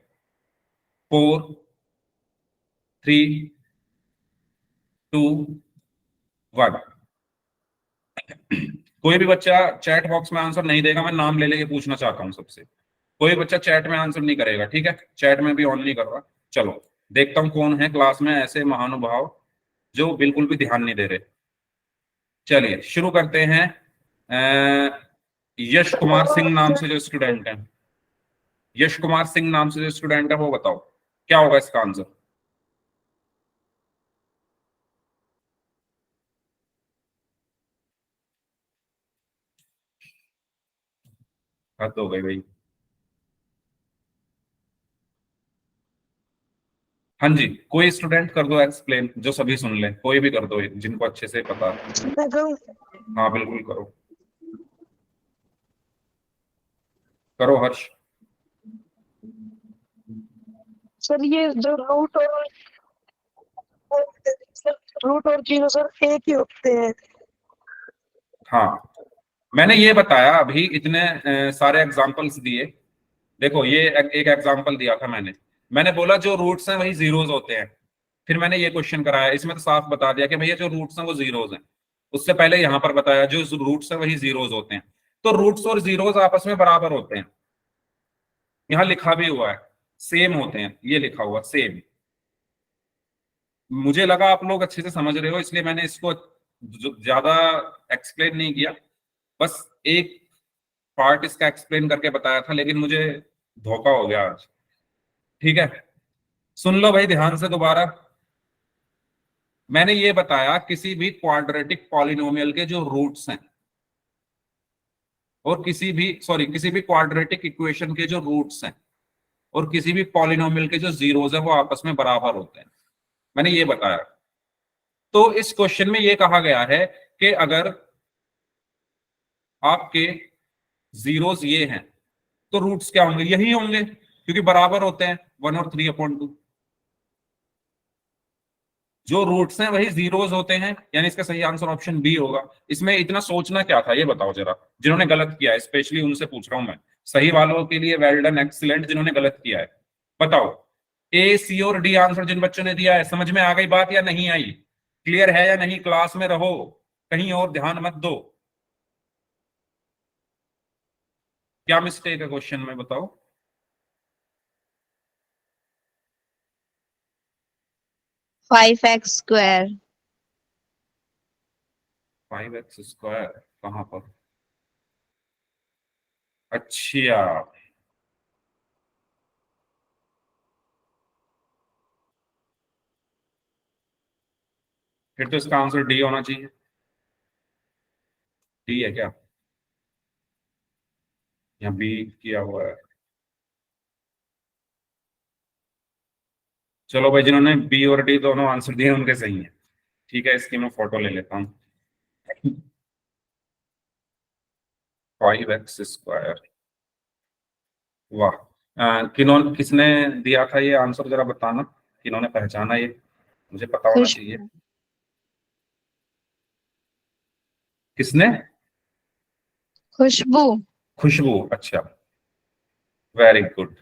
4, 3, 2, 1। कोई भी बच्चा चैट बॉक्स में आंसर नहीं देगा, मैं नाम ले लेके पूछना चाहता हूँ सबसे। कोई बच्चा चैट में आंसर नहीं करेगा, ठीक है? चैट में भी ऑन नहीं कर रहा। चलो देखता हूँ कौन है क्लास में ऐसे महानुभाव जो बिल्कुल भी ध्यान नहीं दे रहे। चलिए शुरू करते हैं। यश कुमार सिंह नाम से जो स्टूडेंट है, यश कुमार सिंह नाम से जो स्टूडेंट है, वो बताओ क्या होगा इसका आंसर। हद हो गई भाई। हाँ जी, कोई स्टूडेंट कर दो एक्सप्लेन, जो सभी सुन ले, कोई भी कर दो जिनको अच्छे से पता है। मैं कहूँ हाँ बिल्कुल करो, करो हर्ष। सर ये जो रूट और जीरो सर एक ही होते हैं। हाँ मैंने ये बताया अभी, इतने सारे एग्जांपल्स दिए। देखो ये एक एग्जांपल दिया था मैंने, मैंने बोला जो रूट्स हैं वही जीरोज होते हैं। फिर मैंने ये क्वेश्चन कराया, इसमें तो साफ बता दिया कि भैया जो रूट्स हैं वो जीरोज हैं। उससे पहले यहाँ पर बताया जो रूट्स हैं वही जीरोज होते हैं। तो रूट्स और जीरोज आपस में बराबर होते हैं, यहाँ लिखा भी हुआ है सेम होते हैं, ये लिखा हुआ सेम। मुझे लगा आप लोग अच्छे से समझ रहे हो, इसलिए मैंने इसको ज्यादा एक्सप्लेन नहीं किया, बस एक पार्ट इसका एक्सप्लेन करके बताया था, लेकिन मुझे धोखा हो गया आज। ठीक है, सुन लो भाई ध्यान से दोबारा। मैंने ये बताया किसी भी क्वाड्रेटिक पॉलिनोमियल के जो रूट्स हैं, और किसी भी क्वाड्रेटिक इक्वेशन के जो रूट्स हैं, और किसी भी पॉलिनोमियल के जो जीरोज हैं वो आपस में बराबर होते हैं, मैंने ये बताया। तो इस क्वेश्चन में ये कहा गया है कि अगर आपके जीरोज ये हैं तो रूट्स क्या होंगे, यही होंगे, क्योंकि बराबर होते हैं 1/3/2। जो रूट्स हैं वही जीरोज होते हैं, यानी इसका सही आंसर ऑप्शन बी होगा। इसमें इतना सोचना क्या था ये बताओ जरा, जिन्होंने गलत किया है, स्पेशली उनसे पूछ रहा हूं मैं। सही वालों के लिए वेल डन, एक्सीलेंट। जिन्होंने गलत किया है बताओ, ए, सी और डी आंसर जिन बच्चों ने दिया है, समझ में आ गई बात या नहीं आई? क्लियर है या नहीं? क्लास में रहो, कहीं और ध्यान मत दो। क्या मिस्टेक है क्वेश्चन में, बताओ। 5x square. 5x स्क्वायर कहाँ पर? अच्छा, फिर तो इसका आंसर डी होना चाहिए। डी है क्या? या बी किया हुआ है? चलो भाई, जिन्होंने बी और डी दोनों आंसर दिए उनके सही है। ठीक है, इसकी मैं फोटो ले लेता हूँ। 5x स्क्वायर, वाह। किसने दिया था ये आंसर, जरा बताना, किन्होंने पहचाना ये, मुझे पता होना चाहिए। खुशबू। किसने? खुशबू। खुशबू, अच्छा, वेरी गुड।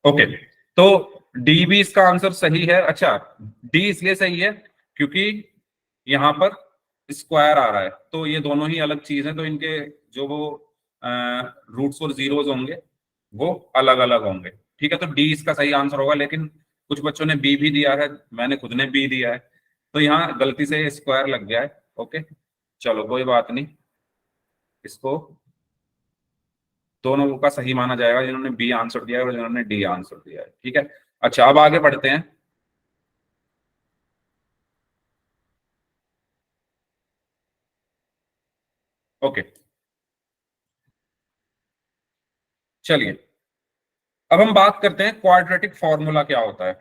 ओके, तो डी भी इसका आंसर सही है। अच्छा, डी इसलिए सही है क्योंकि यहां पर स्क्वायर आ रहा है, तो ये दोनों ही अलग चीज है, तो इनके जो वो रूट्स और जीरोस होंगे वो अलग अलग होंगे। ठीक है, तो डी इसका सही आंसर होगा, लेकिन कुछ बच्चों ने बी भी दिया है, मैंने खुद ने बी दिया है, तो यहाँ गलती से स्क्वायर लग गया है। ओके, चलो कोई बात नहीं, इसको दोनों का सही माना जाएगा, जिन्होंने बी आंसर दिया है और जिन्होंने डी आंसर दिया है। ठीक है, अच्छा अब आगे बढ़ते हैं। ओके, चलिए अब हम बात करते हैं क्वाड्रेटिक फॉर्मूला क्या होता है।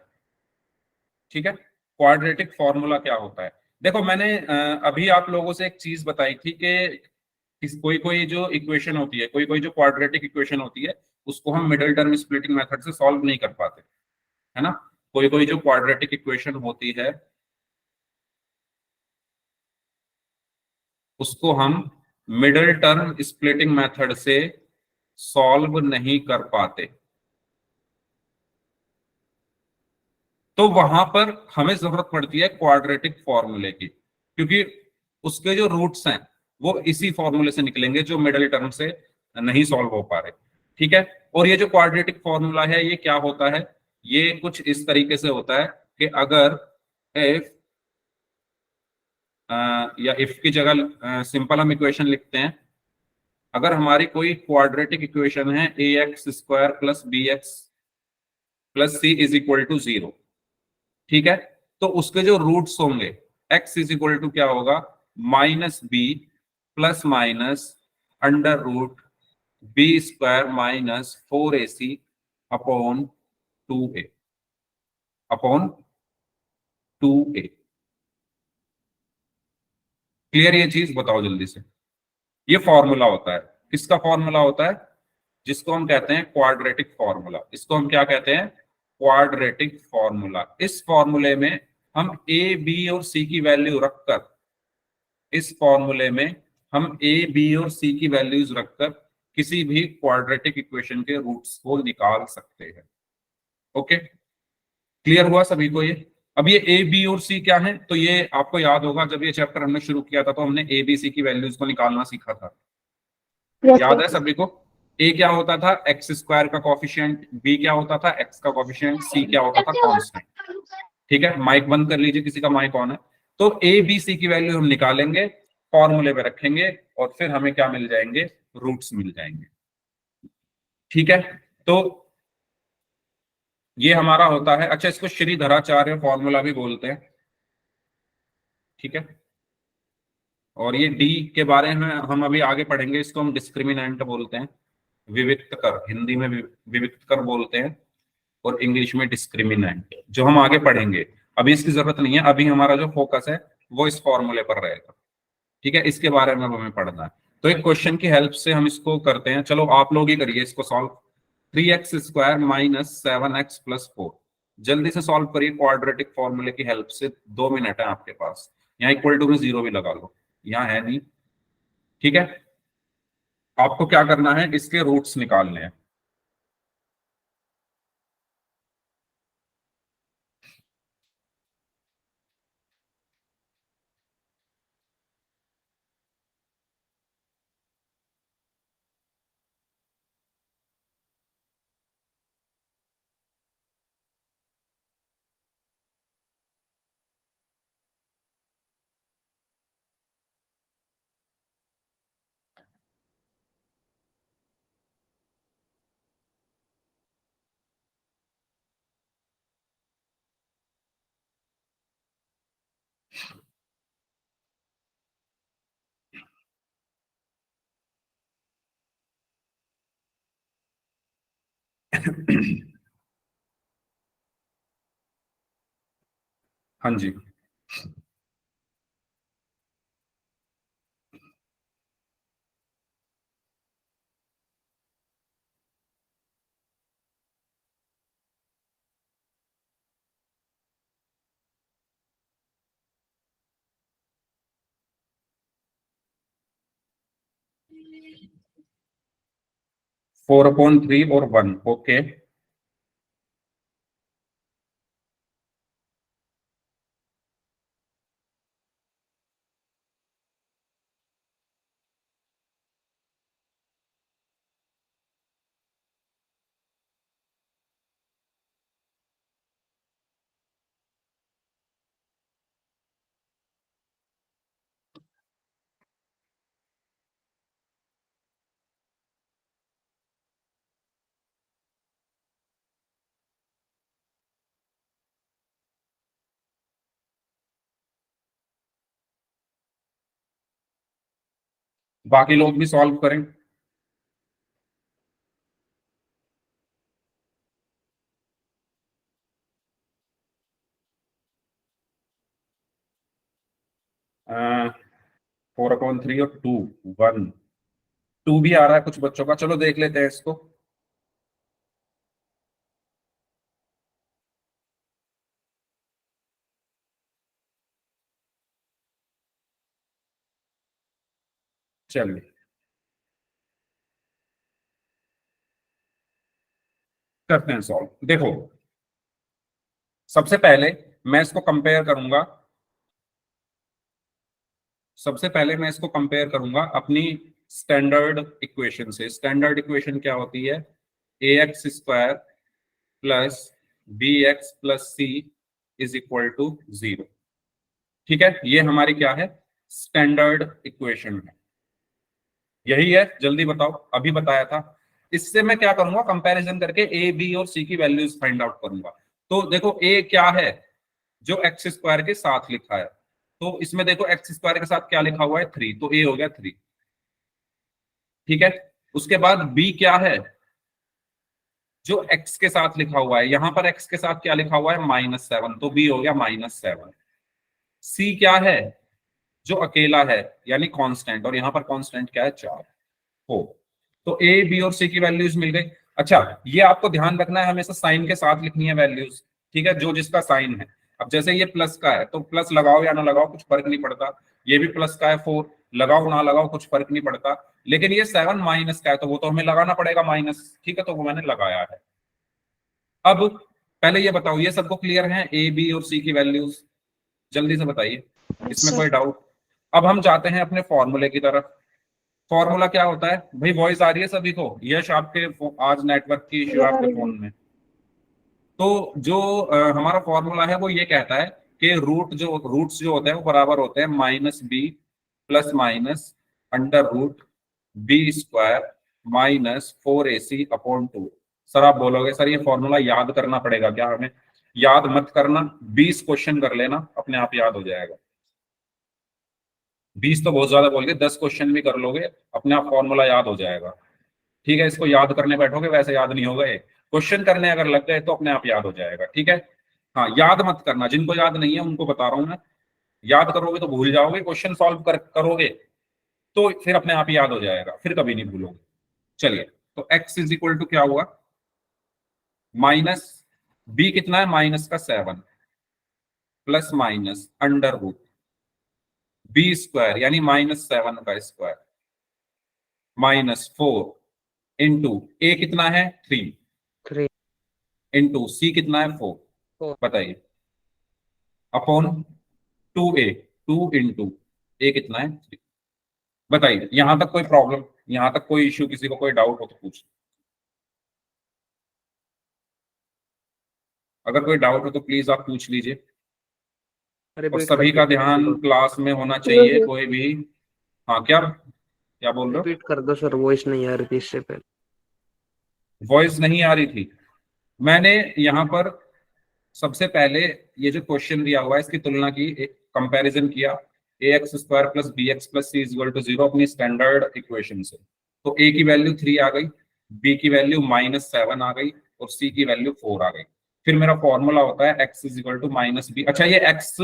ठीक है, क्वाड्रेटिक फॉर्मूला क्या होता है? देखो, मैंने अभी आप लोगों से एक चीज बताई थी कि कोई कोई जो इक्वेशन होती है, कोई कोई जो क्वाड्रेटिक इक्वेशन होती है, उसको हम मिडिल टर्म स्प्लिटिंग मेथड से सॉल्व नहीं कर पाते, है ना। कोई कोई जो क्वाड्रेटिक इक्वेशन होती है उसको हम मिडिल टर्म स्प्लिटिंग मेथड से सॉल्व नहीं कर पाते, तो वहां पर हमें जरूरत पड़ती है क्वाड्रेटिक फॉर्मूले की, क्योंकि उसके जो रूट्स हैं वो इसी फॉर्मूले से निकलेंगे जो मिडिल टर्म से नहीं सॉल्व हो पा रहे। ठीक है, और ये जो क्वाड्रेटिक फॉर्मूला है ये क्या होता है? ये कुछ इस तरीके से होता है कि अगर एफ, या इफ की जगह सिंपल हम इक्वेशन लिखते हैं, अगर हमारी कोई क्वाड्रेटिक इक्वेशन है a x square plus b x plus c is equal to 0, ठीक है, तो उसके जो रूट्स होंगे, x इज इक्वल टू क्या होगा, minus b plus minus under root b square minus 4ac upon 2a, upon 2a। Clear ये चीज? बताओ जल्दी से। ये फॉर्मूला होता है, किसका फॉर्मूला होता है? जिसको हम कहते हैं क्वाड्रेटिक फॉर्मूला। इसको हम क्या कहते हैं? Quadratic formula. इस फॉर्मूले में हम ए बी और सी की वैल्यू रखकर, इस फॉर्मूले में हम ए बी और सी की वैल्यूज रखकर किसी भी क्वाड्रेटिक इक्वेशन के रूट्स को निकाल सकते हैं। ओके, क्लियर हुआ सभी को ये? अब ये ए बी और सी क्या है, तो ये आपको याद होगा जब ये चैप्टर हमने शुरू किया था तो हमने ए बी सी की वैल्यूज को निकालना सीखा था। Yes, याद sir. है सभी को? ए क्या होता था? एक्स स्क्वायर का कॉफिशिएंट, बी क्या होता था? एक्स का कॉफिशिएंट, सी क्या होता था? कांस्टेंट। ठीक है, माइक बंद कर लीजिए, किसी का माइक ऑन है। तो ए बी सी की वैल्यू हम निकालेंगे, फॉर्मूले पे रखेंगे, और फिर हमें क्या मिल जाएंगे? रूट्स मिल जाएंगे। ठीक है, तो ये हमारा होता है। अच्छा, इसको श्रीधराचार्य फॉर्मूला भी बोलते हैं। ठीक है, और ये डी के बारे में हम अभी आगे पढ़ेंगे, इसको हम डिस्क्रिमिनेंट बोलते हैं, विविक्त कर, हिंदी में विविक्त कर बोलते हैं, और इंग्लिश में डिस्क्रिमिनेंट, जो हम आगे पढ़ेंगे। अभी इसकी जरूरत नहीं है, अभी हमारा जो फोकस है वो इस फॉर्मूले पर रहेगा। ठीक है, इसके बारे में अब हमें पढ़ना है। तो एक क्वेश्चन की हेल्प से हम इसको करते हैं। चलो आप लोग ही करिए इसको solve. 3x square minus 7x plus 4, जल्दी से सॉल्व करिए क्वाड्रेटिक फॉर्मूले की हेल्प से। 2 मिनट है आपके पास। यहाँ इक्वल टू में जीरो भी लगा लो, यहाँ है नहीं। ठीक है, आपको क्या करना है? इसके रूट्स निकालने हैं। हाँ जी, फोर अपॉन थ्री और वन, ओके। बाकी लोग भी सॉल्व करें। फोर अपॉन थ्री और टू, वन, टू भी आ रहा है कुछ बच्चों का, चलो देख लेते हैं इसको। चलिए करते हैं सॉल्व। देखो, सबसे पहले मैं इसको कंपेयर करूंगा, सबसे पहले मैं इसको कंपेयर करूंगा अपनी स्टैंडर्ड इक्वेशन से। स्टैंडर्ड इक्वेशन क्या होती है? A x square plus b x plus c is equal to zero. ठीक है, ये हमारी क्या है? स्टैंडर्ड इक्वेशन है। यही है, जल्दी बताओ, अभी बताया था। इससे मैं क्या करूंगा? कंपैरिजन करके ए बी और सी की वैल्यूज फाइंड आउट करूंगा। तो देखो ए क्या है? जो एक्स स्क्वायर के साथ लिखा है, तो इसमें देखो एक्स स्क्वायर के साथ क्या लिखा हुआ है? थ्री, तो ए हो गया थ्री। ठीक है, उसके बाद बी क्या है? जो एक्स के साथ लिखा हुआ है, यहां पर एक्स के साथ क्या लिखा हुआ है? माइनस सेवन, तो बी हो गया माइनस सेवन। सी क्या है? जो अकेला है यानी कांस्टेंट, और यहां पर कांस्टेंट क्या है? चार, हो। तो ए बी और सी की वैल्यूज मिल गई। अच्छा, ये आपको ध्यान रखना है, हमेशा साइन के साथ लिखनी है वैल्यूज। ठीक है, जो जिसका साइन है। अब जैसे ये प्लस का है तो प्लस लगाओ या ना लगाओ कुछ फर्क नहीं पड़ता। ये भी प्लस का है, फोर, लगाओ ना लगाओ कुछ फर्क नहीं पड़ता। लेकिन ये सेवन माइनस का है तो वो तो हमें लगाना पड़ेगा माइनस। ठीक है, तो वो मैंने लगाया है। अब पहले ये बताओ, ये सबको क्लियर है ए बी और सी की वैल्यूज? जल्दी से बताइए, इसमें कोई डाउट? अब हम जाते हैं अपने फॉर्मूले की तरफ। फॉर्मूला क्या होता है भाई? वॉइस आ रही है सभी को? यश, आपके आज नेटवर्क की इश्यू है आपके फोन में। तो जो हमारा फॉर्मूला है वो ये कहता है कि रूट्स जो होते हैं वो बराबर होते हैं minus b plus minus under root b square minus four a c upon two. Sir आप बोलोगे सर ये फॉर्मूला याद करना पड़ेगा क्या हमें? याद मत करना, 20 क्वेश्चन कर लेना, अपने आप याद हो जाएगा। 20 तो बहुत ज्यादा बोल के, 10 क्वेश्चन भी कर लोगे अपने आप फॉर्मूला याद हो जाएगा। ठीक है, इसको याद करने बैठोगे वैसे याद नहीं होगा। क्वेश्चन करने अगर लग गए तो अपने आप याद हो जाएगा। ठीक है, हाँ याद मत करना, जिनको याद नहीं है उनको बता रहा हूं मैं। याद करोगे तो भूल जाओगे, क्वेश्चन सॉल्व करोगे तो फिर अपने आप याद हो जाएगा, फिर कभी नहीं भूलोगे। चलिए, तो x इज इक्वल टू क्या हुआ? माइनस b कितना है? माइनस का 7 plus minus under root b square यानी माइनस 7 का स्क्वायर माइनस 4 इंटू ए कितना है? 3 3 इंटू सी कितना है? 4। 4 बताइए, अपॉन 2a, 2 इंटू ए कितना है? 3। बताइए, यहां तक कोई प्रॉब्लम, यहां तक कोई इश्यू, किसी को कोई डाउट हो तो पूछ। अगर कोई डाउट हो तो प्लीज आप पूछ लीजिए। और सभी का ध्यान क्लास में होना चाहिए, कोई भी। हाँ, क्या क्या बोल रहे हो? रिपीट कर दो सर, वॉइस नहीं आ रही थी इससे पहले। वॉइस नहीं आ रही थी? मैंने यहाँ पर सबसे पहले ये जो क्वेश्चन दिया हुआ है इसकी तुलना की, कंपैरिजन किया। A x square plus b x plus c equal to zero अपनी स्टैंडर्ड इक्वेशन से। तो ए की वैल्यू 3 आ गई, बी की वैल्यू माइनस 7 आ गई, और सी की वैल्यू 4 आ गई। फिर मेरा फॉर्मूला होता है x is equal to minus b. अच्छा ये x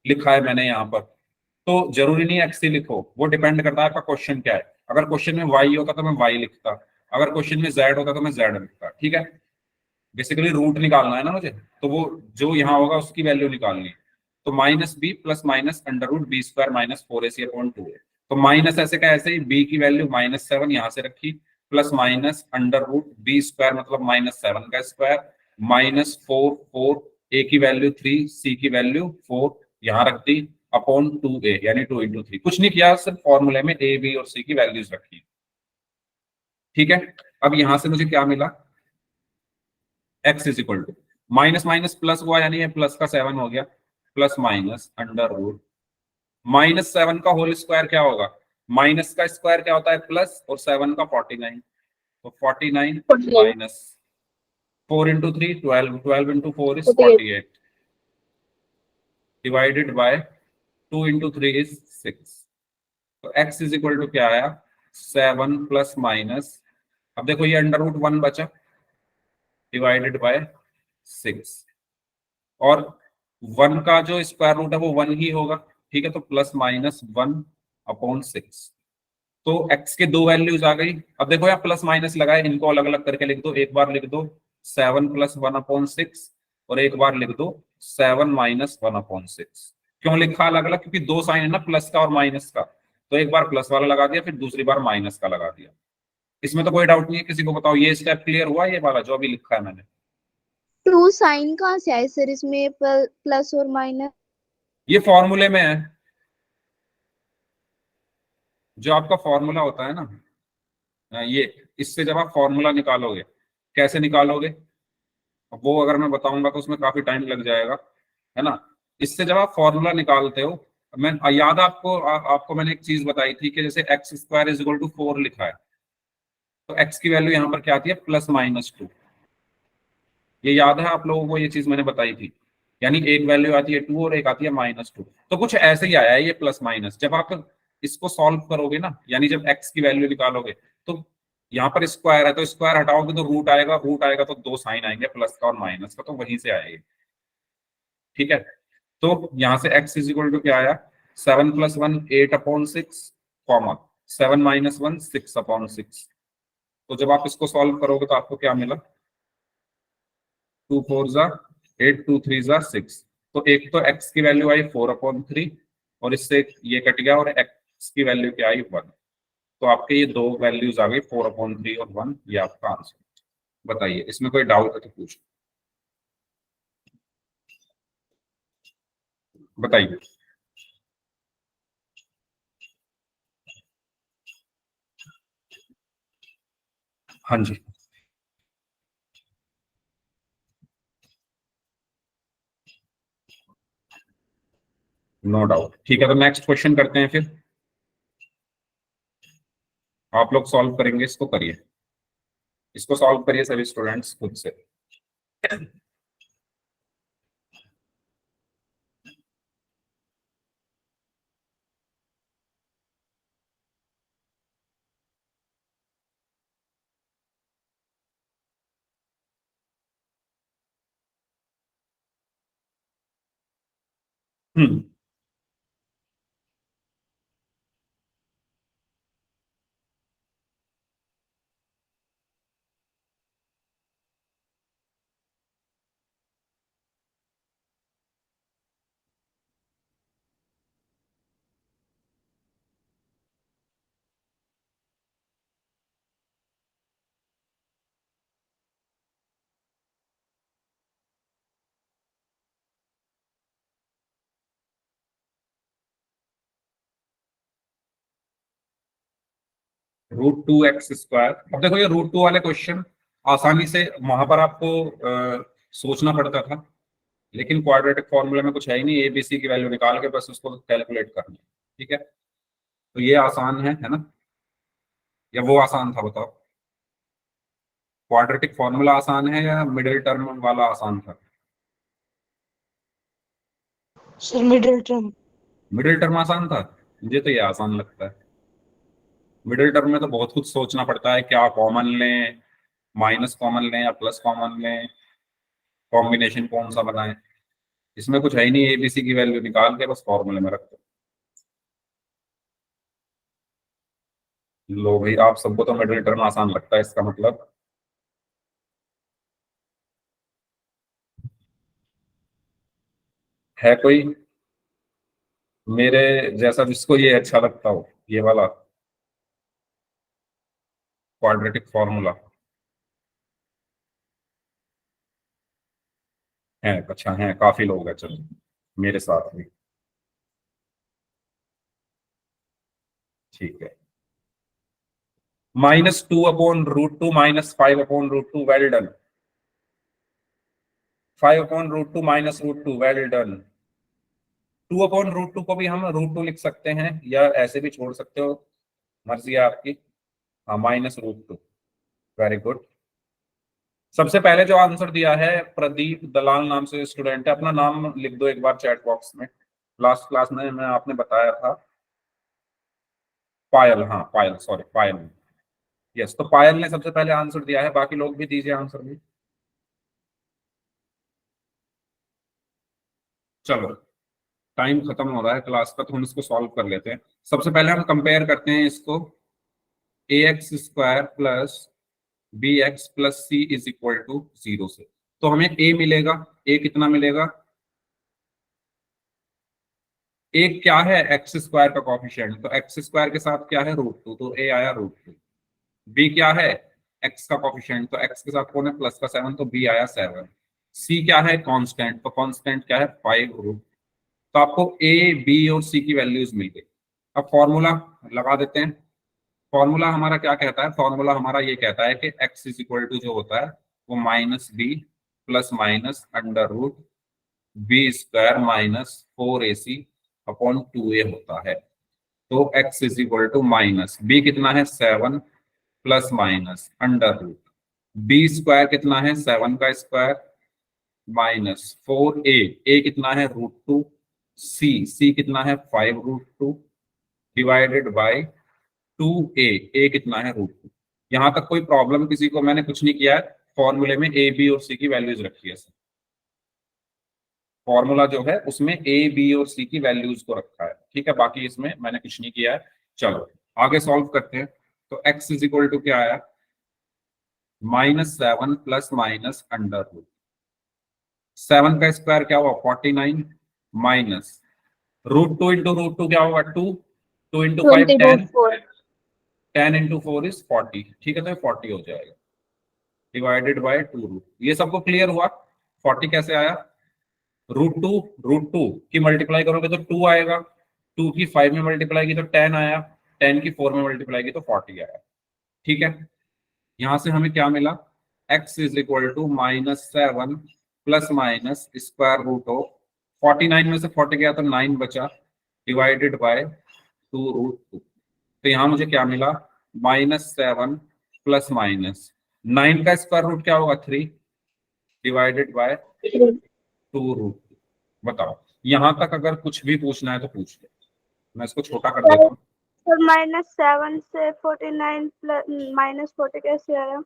लिखा है मैंने यहाँ पर, तो जरूरी नहीं x ही लिखो, वो डिपेंड करता है आपका क्वेश्चन क्या है। अगर क्वेश्चन में y होता तो मैं y लिखता, अगर क्वेश्चन में z होता तो मैं z लिखता। ठीक है, बेसिकली रूट निकालना है ना मुझे, तो वो जो यहाँ होगा उसकी वैल्यू निकालनी है। तो minus b plus minus under root b square minus 4ac upon 2 है। तो माइनस ऐसे का ऐसे ही, बी की वैल्यू -7 यहाँ से रखी, plus minus under root b square मतलब -7 का स्क्वायर -4 ए की वैल्यू 3, सी की वैल्यू 4 यहाँ रख दी, अपॉन 2a यानी 2 × 3। कुछ नहीं किया, सिर्फ फॉर्मूले में ए बी और सी की वैल्यूज रखी। ठीक है, अब यहां से मुझे क्या मिला, x is equal to minus minus plus हुआ यानी ये प्लस का 7 हो गया, प्लस माइनस अंडर रूट -7 का होल स्क्वायर क्या होगा, माइनस का स्क्वायर क्या होता है प्लस, और 7 का 49, तो 49 minus 4 × 3 12, 12 × 4 is 48 divided by 2 × 3 is 6। तो x इज इक्वल टू क्या आया, 7 प्लस माइनस, अब देखो ये अंडर रूट 1 बचा, डिवाइडेड बाय 6, और 1 का जो स्क्वायर रूट है वो 1 ही होगा। ठीक है, तो प्लस माइनस 1 अपॉन 6, तो x के दो वैल्यूज आ गई। अब देखो यहाँ प्लस माइनस लगाए, इनको अलग अलग करके लिख दो, एक बार लिख दो 7 + 1 अपॉन 6, और एक बार लिख दो 7 - 1 अपॉन 6। क्यों लिखा अलग अलग, क्योंकि दो साइन है ना, प्लस का और माइनस का, तो एक बार प्लस वाला लगा दिया, फिर दूसरी बार माइनस का लगा दिया। इसमें तो कोई डाउट नहीं है, किसी को बताओ ये स्टेप क्लियर हुआ, ये वाला जो अभी लिखा है मैंने। टू साइन कहाँ से आए सर इसमें, प्लस और माइनस? ये फॉर्मूले में है, जो आपका फॉर्मूला होता है ना, ये इससे जब आप फॉर्मूला निकालोगे, कैसे निकालोगे अब वो अगर मैं बताऊंगा तो उसमें काफी टाइम लग जाएगा, है ना। इससे जब आप फॉर्मूला निकालते हो, मैं याद है आपको आपको मैंने एक चीज बताई थी कि जैसे x² इज इक्वल टू 4 लिखा है, तो x की वैल्यू यहाँ पर क्या आती है, +-2। ये याद है आप लोगों को, ये चीज मैंने बताई थी, यानी एक वैल्यू आती है 2 और एक आती है -2। तो कुछ ऐसे ही आया है ये प्लस माइनस। जब आप इसको सॉल्व करोगे ना, यानी जब x की वैल्यू निकालोगे, तो यहाँ पर स्क्वायर है तो स्क्वायर हटाओगे तो रूट आएगा, रूट आएगा तो दो साइन आएंगे, प्लस का और माइनस का, तो वहीं से आएगी। ठीक है, तो यहाँ से x इज इक्वल टू क्या आया, 7 + 1 8 अपॉन 6, कॉमा 7 - 1 6 अपॉन 6। तो जब आप इसको सॉल्व करोगे तो आपको क्या मिला, 2 4 = 8, 2 3 = 6। तो एक तो x की वैल्यू आई 4/3, और इससे ये कट गया, और x की वैल्यू क्या आई 1। तो आपके ये दो वैल्यूज आ गई 4/3 और 1, ये आपका आंसर। बताइए इसमें कोई डाउट है तो पूछो, बताइए। हाँ जी, नो डाउट। ठीक है, तो नेक्स्ट क्वेश्चन करते हैं फिर। आप लोग सॉल्व करेंगे, इसको करिए, इसको सॉल्व करिए सभी स्टूडेंट्स खुद से। हम्म √2x²। अब देखो ये √2 वाले क्वेश्चन आसानी से वहां पर आपको सोचना पड़ता था, लेकिन क्वाड्रेटिक फॉर्मूला में कुछ है ही नहीं, ABC की वैल्यू निकाल के बस उसको कैलकुलेट करना है। ठीक है, तो ये आसान है ना, या वो आसान था बताओ, क्वाड्रेटिक फॉर्मूला आसान है या मिडिल टर्म वाला आसान था? Sir middle term. Middle term आसान था, मुझे तो ये आसान लगता है। मिडिल टर्म में तो बहुत कुछ सोचना पड़ता है, क्या कॉमन लें, माइनस कॉमन लें या प्लस कॉमन लें, कॉम्बिनेशन कौन सा बनाएं, इसमें कुछ है ही नहीं, एबीसी की वैल्यू निकाल के बस फॉर्मूले में रख दो। लो भाई, आप सबको तो मिडिल टर्म आसान लगता है, इसका मतलब है कोई मेरे जैसा जिसको ये अच्छा लगता हो, ये वाला क्वाड्रेटिक फॉर्मूला है? अच्छा है, काफी लोग हैं, चलो मेरे साथ भी ठीक है। -2/√2 -5/√2, वेल डन। 5/√2 -√2, well done. 2/√2 को भी हम √2 लिख सकते हैं या ऐसे भी छोड़ सकते हो, मर्जी है आपकी। हाँ, -√2, वेरी गुड। सबसे पहले जो आंसर दिया है प्रदीप दलाल नाम से स्टूडेंट है, अपना नाम लिख दो एक बार चैट बॉक्स में। लास्ट क्लास में मैं आपने बताया था पायल, हाँ पायल, सॉरी पायल, यस। तो पायल ने सबसे पहले आंसर दिया है, बाकी लोग भी दीजिए आंसर भी। चलो, टाइम खत्म हो रहा है क्लास का, तो हम इसको सॉल्व कर लेते हैं। सबसे पहले हम कंपेयर करते हैं इसको, ax² plus bx plus c is equal to 0 से। तो हमें a मिलेगा, a कितना मिलेगा? एक क्या है, x² का कॉफिशिएंट, तो x² के साथ क्या है, √2, तो a आया √2। b क्या है, x का कॉफिशिएंट, तो x के साथ कौन है, प्लस का 7, तो b आया 7। c क्या है, कांस्टेंट, तो कांस्टेंट क्या है, 5√2। तो आपको a, b और c की वैल्यूज मिल गई। अब फॉर्मूला लगा देते हैं। फॉर्मूला हमारा क्या कहता है, फॉर्मूला हमारा ये कहता है कि x इज इक्वल टू जो होता है वो -b plus minus √b² -4ac/2a होता है। तो x is equal to b कितना है, 7 प्लस माइनस √b² कितना है, 7 का स्क्वायर -4a, a कितना है, √2, c कितना है, 5√2 डिवाइडेड बाय 2a, a कितना है, √2। यहां तक कोई प्रॉब्लम किसी को? मैंने कुछ नहीं किया है, फॉर्मूले में a, b और c की वैल्यूज रखी है। फॉर्मूला जो है उसमें a, b और c की वैल्यूज को रखा है, ठीक है, बाकी इसमें मैंने कुछ नहीं किया है। चलो आगे सॉल्व करते हैं। तो x इज इक्वल टू क्या आया, -7 प्लस माइनस √7 का स्क्वायर क्या हुआ, 49 माइनस √2 इंटू √2 क्या होगा, 2 इंटू 5 10, 10 इंटू 4 इज 40, ठीक है, तो 40 हो जाएगा डिवाइडेड बाय 2 ये सबको क्लियर हुआ? 40 कैसे आया, √2 की मल्टीप्लाई करोगे तो 2 आएगा, 2 की 5 में मल्टीप्लाई की तो 10 आया, 10 की 4 में मल्टीप्लाई की तो 40 आया, ठीक है। यहां से हमें क्या मिला, x is equal to -7 plus minus √49 में से 40 गया तो 9 बचा डिवाइडेड बाय 2√2। तो यहाँ मुझे क्या मिला, -7 प्लस माइनस 9 का स्क्वायर रूट क्या होगा, 3 डिवाइडेड बाय 2√2। बताओ, यहां तक अगर कुछ भी पूछना है तो पूछ लो, मैं इसको छोटा कर देता हूँ। सर -7 से 49 प्लस -40 कैसे आया?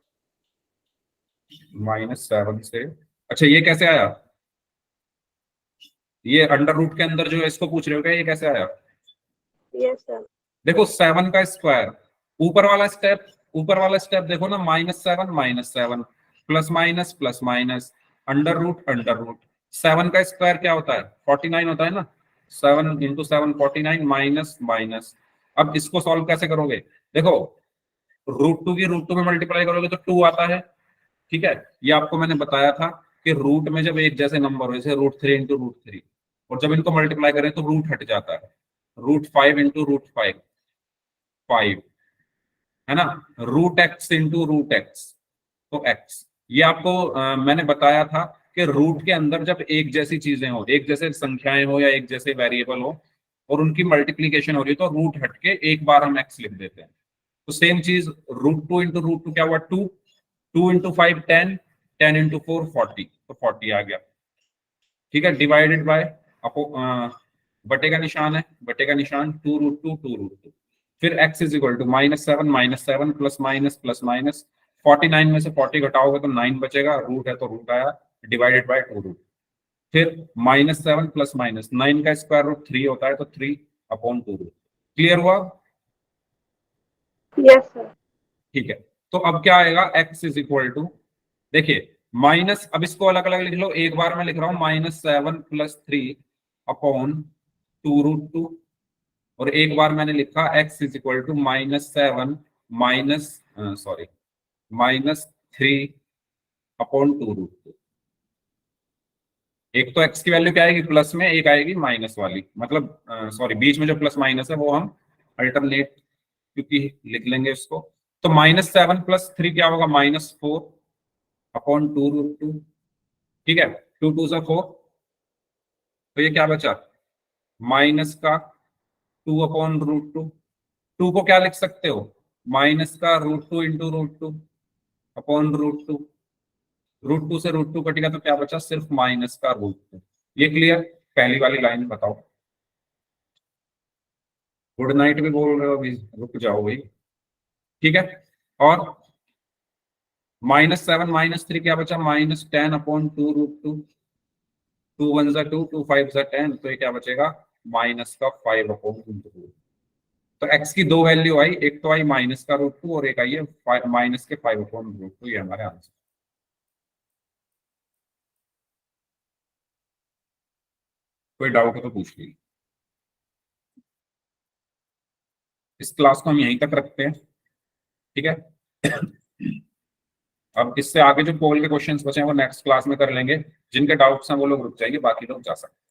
-7 से, अच्छा ये कैसे आया, ये अंडर रूट के अंदर जो है इसको पूछ रहे हो क्या, ये कैसे आया? Yes sir. देखो 7 का स्क्वायर, ऊपर वाला स्टेप देखो ना, -7 प्लस माइनस अंडर रूट 7 का स्क्वायर क्या होता है, 49 होता है ना, 7 इंटू 7 49 माइनस माइनस। अब इसको सॉल्व कैसे करोगे, देखो √2 की √2 में मल्टीप्लाई करोगे तो 2 आता है, ठीक है। ये आपको मैंने बताया था कि रूट में जब एक जैसे नंबर हो, जैसे √3 इंटू √3, और जब इनको मल्टीप्लाई करें तो रूट हट जाता है, √5 इंटू √5 5 है ना, √x इंटू √x, तो x। ये आपको मैंने बताया था कि रूट के अंदर जब एक जैसी चीजें हो, एक जैसे संख्याएं हो या एक जैसे वेरिएबल हो और उनकी मल्टीप्लीकेशन हो रही है तो रूट हट के एक बार हम x लिख देते हैं। तो सेम चीज √2 इंटू √2 क्या हुआ, 2, 2 इंटू 5 10, 10 इंटू 4 40, तो 40 आ गया, ठीक है, डिवाइडेड बाय अपो बटे का निशान है, बटे का निशान 2√2 2√2। फिर x is equal to -7 plus minus 49 में से 40 घटाओगे तो 9 बचेगा, रूट है तो रूट आया, डिवाइडेड बाय 2 रूट। फिर -7 प्लस माइनस 9 का स्क्वायर रूट 3 होता है, तो 3/2 रूट। क्लियर हुआ? Yes sir. ठीक है, तो अब क्या आएगा, x इज इक्वल टू, देखिए माइनस, अब इसको अलग अलग लिख लो, एक बार मैं लिख रहा हूं -7 प्लस 3/2√2, और एक बार मैंने लिखा x इज इक्वल टू -7 -3/2√2। एक तो x की वैल्यू क्या आएगी प्लस में, एक आएगी माइनस वाली, मतलब सॉरी बीच में जो प्लस माइनस है वो हम अल्टरनेट क्योंकि लिख लेंगे इसको। तो -7 प्लस 3 क्या होगा, -4/2√2। ठीक है, 2 2 से 4, तो ये क्या बचा, माइनस का 2/√2। 2 को क्या लिख सकते हो, माइनस का √2 इंटू √2/√2। √2 से √2 कटेगा तो क्या बचा, सिर्फ माइनस का √2। ये क्लियर? पहली वाली लाइन बताओ। गुड नाइट भी बोल रहे हो अभी, रुक जाओ भाई। ठीक है, और -7 -3 क्या बचा, -10/2√2। 2 1 जा 2, 2 5 जा 10, तो ये क्या बचेगा, माइनस का 5/2। तो x की दो वैल्यू आई, एक तो आई माइनस का √2 और एक आई है माइनस के 5/2। ये हमारे आंसर। कोई डाउट हो तो पूछ लीजिए। इस क्लास को हम यहीं तक रखते हैं, ठीक है। अब इससे आगे जो पोल के क्वेश्चंस बचे हैं वो नेक्स्ट क्लास में कर लेंगे। जिनके डाउट्स हैं वो लोग रुक जाइए, बाकी लोग जा सकते हैं।